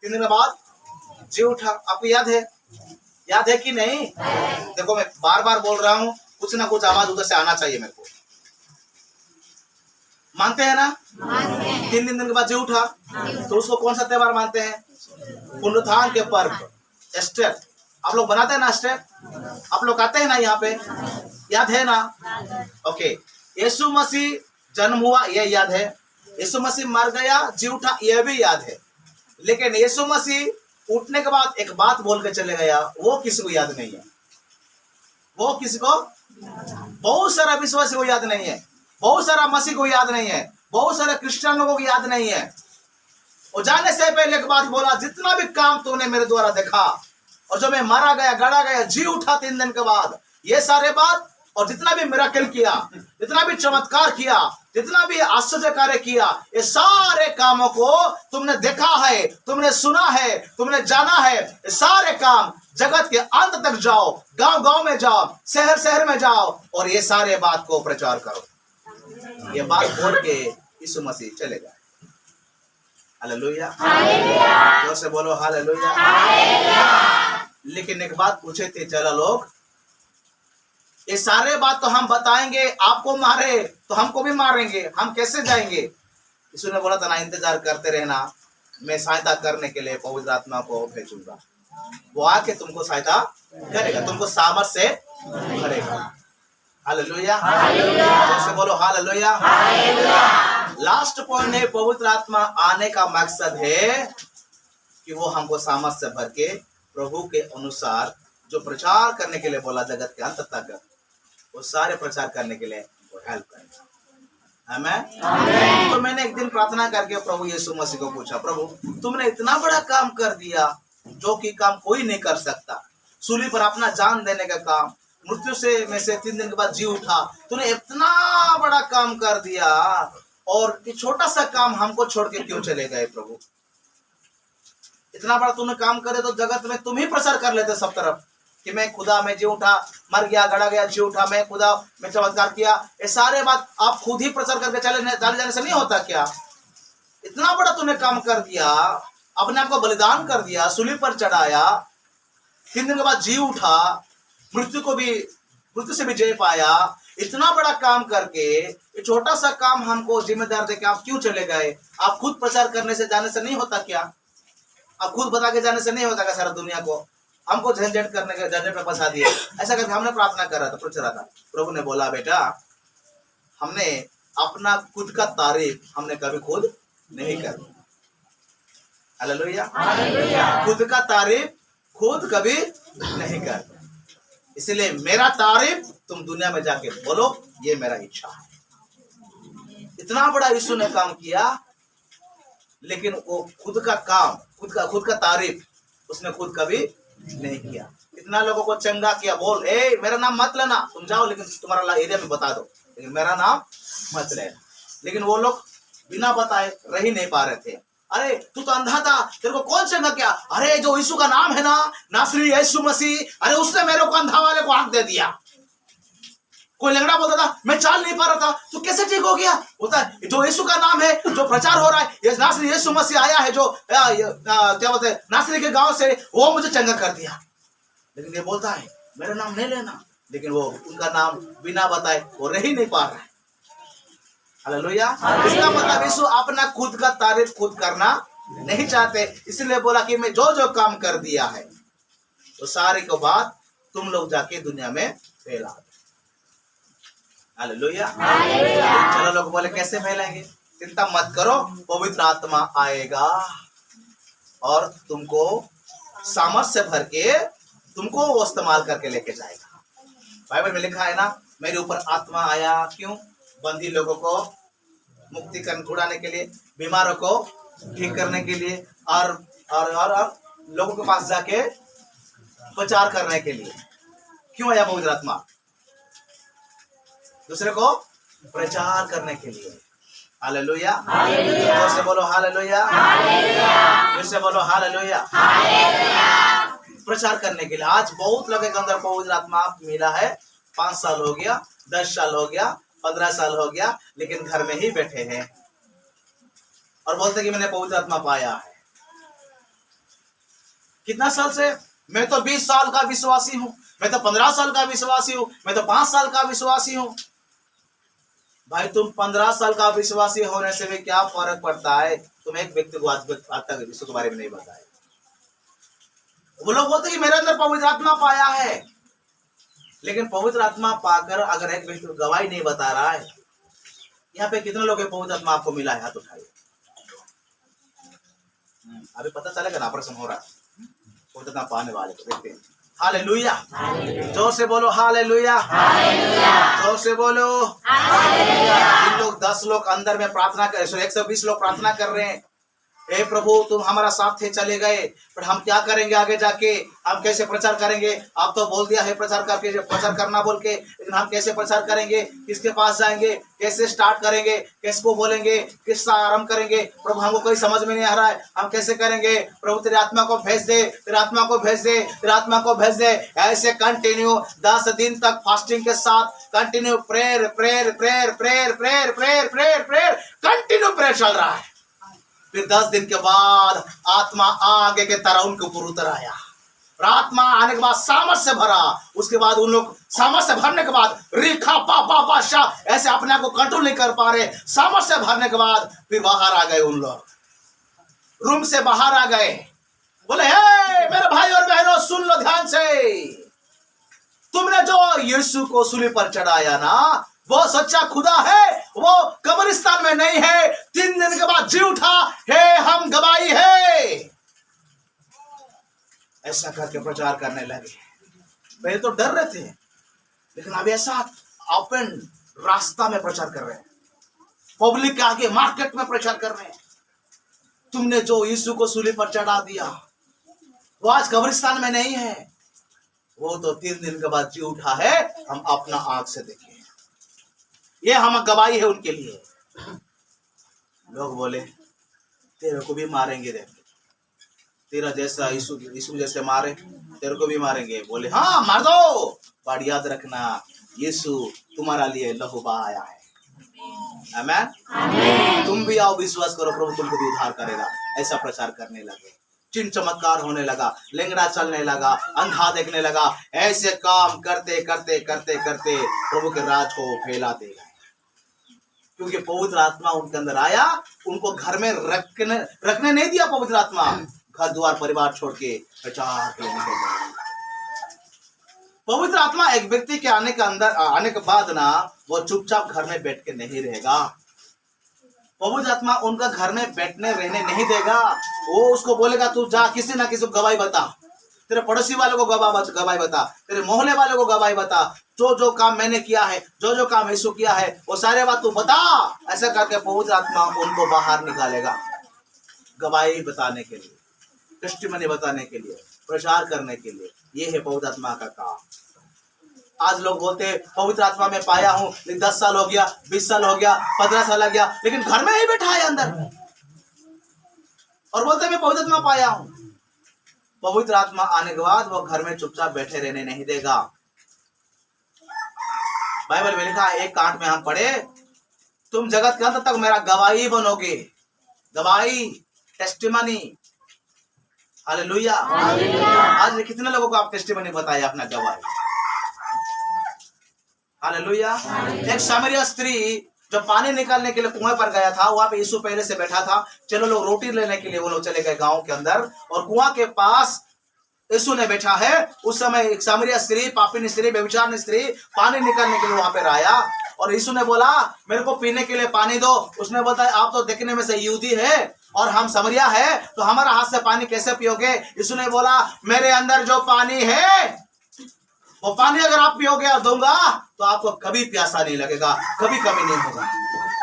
3 दिन के बाद जी उठा। आपको याद है कि नहीं? देखो मैं बार बार बोल रहा हूँ, कुछ ना कुछ आवाज उधर से आना चाहिए मेरे को। मानते हैं ना? 3 दिन के बाद जी उठा, तो उसको कौन सा त्योहार मानते हैं? पुनरुत्थान के पर्व, एस्टर। आप लोग बनाते हैं ना एस्टर? आप लोग आते हैं ना यहाँ पे? याद है ना? ओके। यीशु मसीह जन्म हुआ, ये याद है। यीशु मसीह मर गया, जी उठा, ये भी याद है। लेकिन यीशु मसीह उठने के बाद एक बात बोल के चले गया, वो किसी को याद नहीं है। वो किसी को, बहुत सारा विश्वासी को याद नहीं है, बहुत सारा मसीह को याद नहीं है, बहुत सारे क्रिश्चियन लोगों को याद नहीं है। और जाने से पहले एक बात बोला, जितना भी काम तूने मेरे द्वारा देखा, और जो मैं मारा गया, गड़ा गया, जी उठा 3 दिन के बाद, ये सारे बात, और जितना भी मिरेकल किया, जितना भी चमत्कार किया, जितना भी आश्चर्य कार्य किया, ये सारे कामों को तुमने देखा है, तुमने सुना है, तुमने जाना है। ये सारे काम जगत के अंत तक जाओ, गांव गांव में जाओ, शहर शहर में जाओ, और ये सारे बात को प्रचार करो। ये बात बोल के यीशु मसीह चले गए। हालेलुया, जोर से बोलो हालेलुया। लेकिन एक बात पूछे थे चला लोग, ये सारे बात तो हम बताएंगे, आपको मारे तो हमको भी मारेंगे, हम कैसे जाएंगे? यीशु ने बोला था ना, इंतजार करते रहना, मैं सहायता करने के लिए पवित्र आत्मा को भेजूंगा। वो आके तुमको सहायता करेगा, तुमको सामर्थ से भरेगा। हालेलुया, जैसे बोलो हालेलुया। लास्ट पॉइंट है, पवित्र आत्मा आने का मकसद है कि वो हमको सामर्थ से भर के प्रभु के अनुसार जो प्रचार करने के लिए बोला जगत के अंत तक, वो सारे प्रचार करने के लिए वो हेल्प करेगा। आमीन। तो मैंने एक दिन प्रार्थना करके प्रभु यीशु मसीह को पूछा, प्रभु तुमने इतना बड़ा काम कर दिया जो कि काम कोई नहीं कर सकता, सूली पर अपना जान देने का काम, मृत्यु से में से 3 दिन के बाद जी उठा, तूने इतना बड़ा काम कर दिया, और ये छोटा सा काम हमको छोड़ के क्यों चले गए प्रभु? इतना बड़ा तूने काम करे तो जगत में तुम ही प्रचार कर लेते सब तरफ कि मैं खुदा, मैं जी उठा, मर गया, गड़ा गया, जी उठा, मैं खुदा, मैं चमत्कार किया। ये सारे बात आप खुद ही प्रचार करके चले जाने से नहीं होता क्या? इतना बड़ा तूने काम कर दिया, अपने आप को बलिदान कर दिया, सूली पर चढ़ाया, 3 दिन के बाद जी उठा, मृत्यु से भी जय पाया। इतना बड़ा काम करके ये छोटा सा काम हमको जिम्मेदार देके आप क्यों चले गए? आप खुद प्रचार करने से जाने से नहीं होता क्या? आप खुद बता के जाने से नहीं होता क्या? सारा दुनिया को हमको झंझट करने के झंझट में फंसा दिए। ऐसा करके हमने प्रार्थना कर रहा था, पूछ रहा था, प्रभु ने बोला बेटा, हमने अपना खुद का तारीफ हमने कभी खुद नहीं कर। हालेलुया, खुद का तारीफ खुद कभी नहीं कर। इसलिए मेरा तारीफ तुम दुनिया में जाके बोलो, ये मेरा इच्छा है। इतना बड़ा यीशु ने काम किया, लेकिन वो खुद का काम, खुद का तारीफ उसने खुद कभी नहीं किया। इतना लोगों को चंगा किया, बोल ए मेरा नाम मत लेना, तुम जाओ लेकिन तुम्हारा एरिया में बता दो, लेकिन मेरा नाम मत लेना। लेकिन वो लोग बिना बताए रह ही नहीं पा रहे थे। अरे तू तो अंधा था, तेरे को कौन चंगा किया? अरे जो यीशु का नाम है ना, नासरी यीशु मसीह, अरे उसने मेरे को अंधा वाले को आंख दे दिया। कोई लंगड़ा बोलता था मैं चाल नहीं पा रहा था, तो कैसे ठीक हो गया? बोलता है जो यीशु का नाम है, जो प्रचार हो रहा है, ये नासरी यीशु मसीह आया है, जो क्या बोलते हैं नासरी के गांव से, वो मुझे चंगा कर दिया। लेकिन ये बोलता है मेरा नाम नहीं लेना, लेकिन वो उनका नाम बिना बताए वो रह ही नहीं पा रहा है। हालेलुया। इसका मतलब यीशु अपना खुद का तारीफ खुद करना नहीं चाहते, इसलिए बोला कि मैं जो जो काम कर दिया है तो सारे को बात तुम लोग जाके दुनिया में फैला दो। हालेलुया। चलो लोग बोले कैसे फैलाएंगे? चिंता मत करो, पवित्र आत्मा आएगा और तुमको सामर्थ से भर के तुमको वो इस्तेमाल करके लेके जाएगा। बाइबल में लिखा है ना, मेरे ऊपर आत्मा आया, क्यों? बंदी लोगों को मुक्ति छुड़ाने के लिए, बीमारों को ठीक करने के लिए, और लोगों के पास जाके प्रचार करने के लिए। क्यों आया पवित्र आत्मा? दूसरे को प्रचार करने के लिए। हालेलुया, जोर से बोलो हालेलुया, जोर से बोलो हालेलुया। प्रचार करने के लिए। आज बहुत लोगों के अंदर पवित्र आत्मा मिला है, 5 साल हो गया, 10 साल हो गया, 15 साल हो गया, लेकिन घर में ही बैठे हैं और बोलते कि मैंने पवित्र आत्मा पाया है। कितना साल से? मैं तो 20 साल का विश्वासी हूं, मैं तो 15 साल का विश्वासी हूं, मैं तो 5 साल का विश्वासी हूं। भाई तुम 15 साल का विश्वासी होने से भी क्या फर्क पड़ता है? तुम एक व्यक्ति को आज तक यीशु के बारे में नहीं बताया। वो लोग बोलते कि मेरे अंदर पवित्र आत्मा पाया है, लेकिन पवित्र आत्मा पाकर अगर एक व्यक्ति को गवाही नहीं बता रहा है। यहाँ पे कितने लोग पवित्र आत्मा आपको मिला है? हाथ उठाइए। अभी पता चलेगा ना, ऑपरेशन हो रहा है, पवित्र आत्मा पाने वाले को देखते हैं। हालेलुया, जोर से बोलो हालेलुया, जोर से बोलो हालेलुया। इन लोग 10 लोग अंदर में प्रार्थना कर, 120 लोग प्रार्थना कर रहे हैं, हे प्रभु तुम हमारा साथ थे चले गए, पर हम क्या करेंगे आगे जाके? हम कैसे प्रचार करेंगे? आप तो बोल दिया है प्रचार करके, प्रचार करना बोल के, लेकिन हम कैसे प्रचार करेंगे? किसके पास जाएंगे? कैसे स्टार्ट करेंगे? किसको बोलेंगे? किसका आरंभ करेंगे? प्रभु हमको कोई समझ में नहीं आ रहा है, हम कैसे करेंगे? प्रभु तेरी आत्मा को भेज दे, तेरी आत्मा को भेज दे, तेरी आत्मा को भेज दे। ऐसे कंटिन्यू 10 दिन तक फास्टिंग के साथ continue prayer prayer prayer prayer prayer prayer prayer prayer continue prayer चल रहा है। फिर 10 दिन के बाद आत्मा आगे के तरह उनके ऊपर उतर आया। आत्मा आने के बाद सामर्थ से भरा। उसके बाद उन लोग सामर्थ से भरने के बाद रेखा पा शाह ऐसे अपने आप को कंट्रोल नहीं कर पा रहे। सामर्थ से भरने के बाद फिर बाहर आ गए। उन लोग रूम से बाहर आ गए, बोले हे मेरे भाई और बहनों सुन लो ध्यान से, तुमने जो यीशु को सूली पर चढ़ाया ना, वो सच्चा खुदा है, वो कब्रिस्तान में नहीं है, 3 दिन के बाद जी उठा है, हम गवाही है। ऐसा करके प्रचार करने लगे। पहले तो डर रहे थे, लेकिन अब ऐसा ओपन रास्ता में प्रचार कर रहे हैं, पब्लिक के आगे मार्केट में प्रचार कर रहे हैं। तुमने जो यीशु को सूली पर चढ़ा दिया वो आज कब्रिस्तान में नहीं है, वो तो 3 दिन के बाद जी उठा है, हम अपना आंख से देखें। ये हम गवाही है उनके लिए। लोग बोले तेरे को भी मारेंगे रे, तेरा जैसा यीशु जैसे मारे तेरे को भी मारेंगे। बोले हाँ मार दो, पर याद रखना यीशु तुम्हारा लिए लहू बहाया है। आमीन। तुम भी आओ, विश्वास करो, प्रभु तुमको भी उद्धार करेगा। ऐसा प्रचार करने लगे, चिन्ह चमत्कार होने लगा, लेंगड़ा चलने लगा, अंधा देखने लगा। ऐसे काम करते करते करते करते प्रभु के राज को फैला देगा, क्योंकि पवित्र आत्मा उनके अंदर आया। उनको घर में रखने नहीं दिया पवित्र आत्मा, घर द्वार परिवार छोड़ के प्रचार करने लगे। पवित्र आत्मा एक व्यक्ति के आने के बाद ना, वो चुपचाप घर में बैठ के नहीं रहेगा। पवित्र आत्मा उनका घर में बैठने रहने नहीं देगा। वो उसको बोलेगा तू जा, किसी ना किसी को गवाही बता, तेरे पड़ोसी वालों को गवाही बता, तेरे मोहल्ले वालों को गवाही बता, जो काम मैंने किया है, जो काम यीशु किया है, वो सारे बात तू बता। ऐसा करके पवित्र आत्मा उनको बाहर निकालेगा, गवाही बताने के लिए, टेस्टिमनी बताने के लिए, प्रचार करने के लिए। ये है पवित्र आत्मा का काम। आज लोग बोलते हैं पवित्र आत्मा में पाया हूं, 10 साल हो गया, 20 साल हो गया, 15 साल हो गया, लेकिन घर में ही बैठा है अंदर, और बोलते मैं पवित्र आत्मा पाया हूं। पवित्र आत्मा आने के बाद वो घर में चुपचाप बैठे रहने नहीं देगा। बाइबल में लिखा है, एक कांट में हम पढ़े, तुम जगत के अंत तक मेरा गवाही बनोगे। गवाही, टेस्टिमनी। हालेलुया। आज कितने लोगों को आप टेस्टिमनी बताया अपना गवाही? हालेलुया। एक सामरिया स्त्री जो पानी निकालने के लिए कुएं पर गया था, वहां पे यीशु पहले से बैठा था। चलो लोग रोटी लेने के लिए वो लोग चले गए गांव के अंदर, और कुआं के पास यीशु ने बैठा है। उस समय एक सामरिया स्त्री, पापिनी स्त्री, व्यभिचारिणी स्त्री पानी निकालने के लिए वहां पे आया, और यीशु ने बोला मेरे को पीने के लिए पानी दो। उसने बोला आप तो देखने में से यहूदी है और हम सामरिया है, तो हमारा हाथ से पानी कैसे पियोगे? यीशु ने बोला मेरे अंदर जो पानी है, वो पानी अगर आप पियोगे और दूंगा तो आपको कभी प्यासा नहीं लगेगा, कभी कमी नहीं होगा।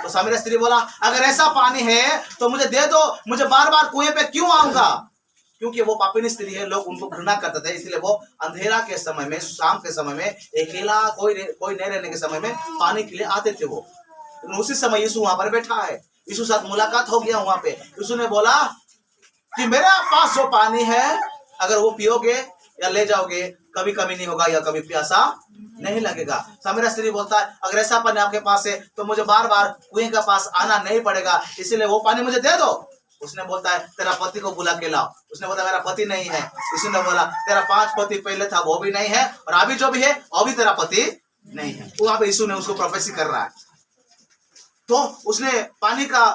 तो सामरिया स्त्री बोला अगर ऐसा पानी है तो मुझे दे दो, मुझे बार बार कुएं पे क्यों आऊंगा? क्योंकि वो पापिनी स्त्री है, लोग उनको घृणा करते थे, इसलिए वो अंधेरा के समय में, शाम के समय में, अकेला कोई नहीं रहने के समय में पानी के लिए आते थे वो। उसी समय यीशु वहां पर बैठा है, यीशु साथ मुलाकात हो गया वहां पे। यीशु ने बोला कि मेरे पास जो पानी है अगर वो पियोगे या ले जाओगे कभी कमी नहीं होगा या कभी प्यासा नहीं लगेगा। सामरिया स्त्री बोलता है अगर ऐसा पानी आपके पास है तो मुझे बार बार कुएं के पास आना नहीं पड़ेगा, इसीलिए वो पानी मुझे दे दो। उसने बोलता है तेरा पति को बुला के लाओ। उसने बोला मेरा पति नहीं है। यीशु ने बोला तेरा 5 पति पहले था वो भी नहीं है, और अभी जो भी है वो भी तेरा पति नहीं है। वहां पे यीशु ने उसको प्रोफेसी कर रहा है। तो उसने पानी का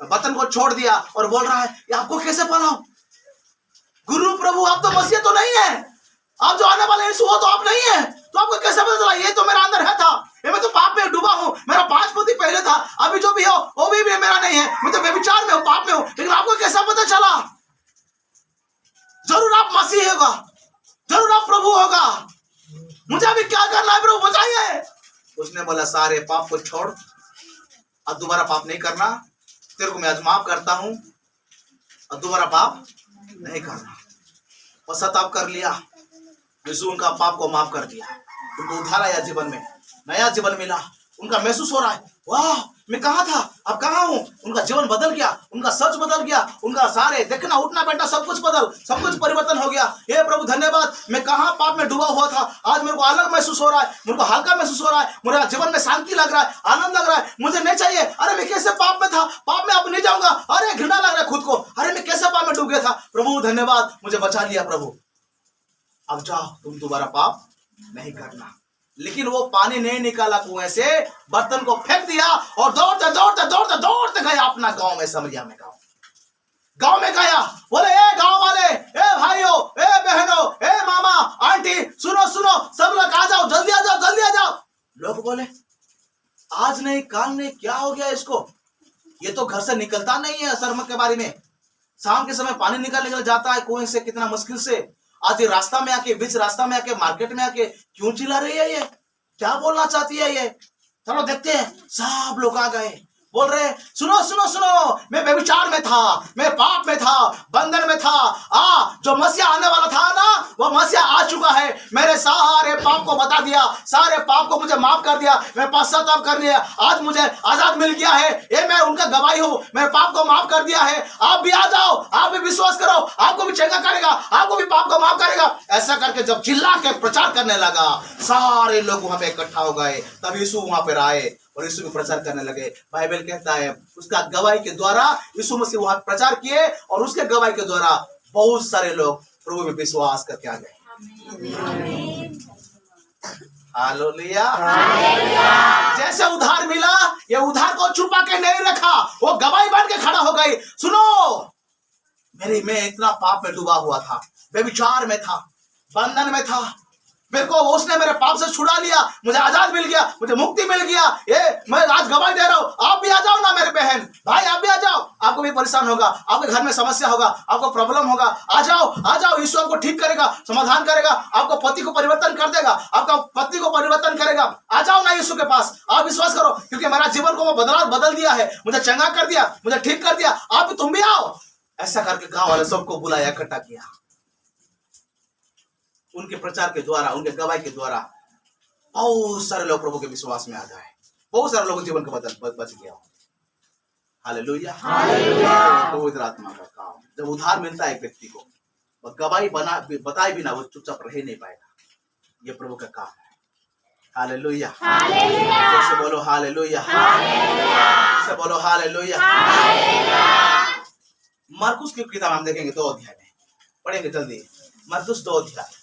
बर्तन को छोड़ दिया और बोल रहा है ये आपको कैसे पालाऊं? गुरु प्रभु आप तो मसीह तो नहीं है, आप जो आने वाले यीशु हो तो आप नहीं है, तो आपको कैसे पता चला? ये तो मेरा अंदर है था, ये मैं तो पाप में डूबा हूँ, मेरा 5 पति पहले था, अभी जो भी हो वो भी मेरा नहीं है, मैं तो व्यभिचार में हूँ, पाप में हूँ। लेकिन आपको कैसा पता चला? जरूर आप मसीह होगा, जरूर आप प्रभु होगा, मुझे अभी क्या करना है प्रभु बताइए। उसने बोला सारे पाप को छोड़, अब दोबारा पाप नहीं करना, तेरे को मैं आज माफ करता हूं, अब दोबारा पाप नहीं करना। पश्चाताप कर लिया, यीशु उनका पाप को माफ कर दिया, उनको उद्धार आया, जीवन में नया जीवन मिला। उनका महसूस हो रहा है वाह मैं कहाँ था अब कहाँ हूँ। उनका जीवन बदल गया, उनका सच बदल गया, उनका सारे देखना उठना बैठना सब कुछ परिवर्तन हो गया। हे प्रभु धन्यवाद, मैं कहाँ पाप में डूबा हुआ था, आज मेरे को अलग महसूस हो रहा है, मेरे को हल्का महसूस हो रहा है, मेरा जीवन में शांति लग रहा है, आनंद लग रहा है। मुझे नहीं चाहिए, अरे मैं कैसे पाप में था, पाप में अब नहीं जाऊंगा, अरे घृणा लग रहा है खुद को, अरे मैं कैसे पाप में डूब गया था। प्रभु धन्यवाद, मुझे बचा लिया प्रभु, अब जाओ तुम दोबारा पाप नहीं करना। लेकिन वो पानी नहीं निकाला कुएं से, बर्तन को फेंक दिया और दौड़ते गया अपना गांव में, समझिया में गांव में गया। बोले ए गांव वाले, ए भाइयों, ए बहनों, ए मामा आंटी, सुनो सब लोग आ जाओ, जल्दी आ जाओ। लोग बोले आज नहीं काल नहीं, क्या हो गया इसको, ये तो घर से निकलता नहीं है शर्म के बारे में, शाम के समय पानी निकल जाता है कुएं से कितना मुश्किल से, आज ये रास्ता में आके, बीच रास्ता में आके, मार्केट में आके क्यों चिल्ला रही है, ये क्या बोलना चाहती है ये। चलो देखते हैं। सब लोग आ गए, बोल रहे सुनो मैं व्यभिचार में था, मैं पाप में था, बंधन में था, जो मसीहा आने वाला था ना वो मसीहा आ चुका है, मेरे सारे पाप को बता दिया, सारे पाप को मुझे माफ कर दिया, मैं पश्चाताप कर लिया, आज मुझे आजाद मिल गया है, ये मैं उनका गवाही हूँ, मेरे पाप को माफ कर दिया है। आप भी आ जाओ, आप भी विश्वास करो, आपको भी चंगा करेगा, आपको भी पाप को माफ करेगा। ऐसा करके जब चिल्ला के प्रचार करने लगा, सारे लोग वहां पे इकट्ठा हो गए, तब यीशु वहां पर आए और यीशु को प्रचार करने लगे। बाइबल कहता है उसका गवाही के द्वारा यीशु मसीह वहां प्रचार किए और उसके गवाही के द्वारा बहुत सारे लोग प्रभु में विश्वास करके आ गए। हालेलुया। जैसे उधार मिला, ये उधार को छुपा के नहीं रखा, वो गवाही बन के खड़ा हो गई। सुनो मैं इतना पाप में डूबा हुआ था, व्यभिचार में था, बंधन में था, मेरे को उसने मेरे पाप से छुड़ा लिया, मुझे आजाद मिल गया, मुझे मुक्ति मिल गया। ये मैं आज गवाही दे रहा हूँ, आप भी आ जाओ ना मेरे बहन भाई, आप भी आ जाओ। आपको भी परेशान होगा, आपके घर में समस्या होगा, आपको प्रॉब्लम होगा, आ जाओ। यीशु आपको ठीक करेगा, समाधान करेगा, आपको पति को परिवर्तन कर देगा, आपका पति को परिवर्तन करेगा। आ जाओ ना यीशु के पास, आप विश्वास करो, क्योंकि मेरा जीवन को वो बदल दिया है, मुझे चंगा कर दिया, मुझे ठीक कर दिया। आप तुम भी आओ। ऐसा करके गाँव वाले सबको बुलाया, इकट्ठा किया। उनके प्रचार के द्वारा, उनके गवाही के द्वारा बहुत सारे लोग प्रभु के विश्वास में आ गए, बहुत सारे लोगों जीवन का बच गया। हालेलुया। पवित्र आत्मा का काम, जब उधार मिलता है एक व्यक्ति को, और गवाही बताए बिना वो चुपचाप रह नहीं पाएगा, ये प्रभु का काम है। हालेलुया। जैसे बोलो हालेलुया, जैसे बोलो हालेलुया। मरकुस की किताब हम देखेंगे 2 अध्याय में, पढ़ेंगे जल्दी। मरकुस 2 अध्याय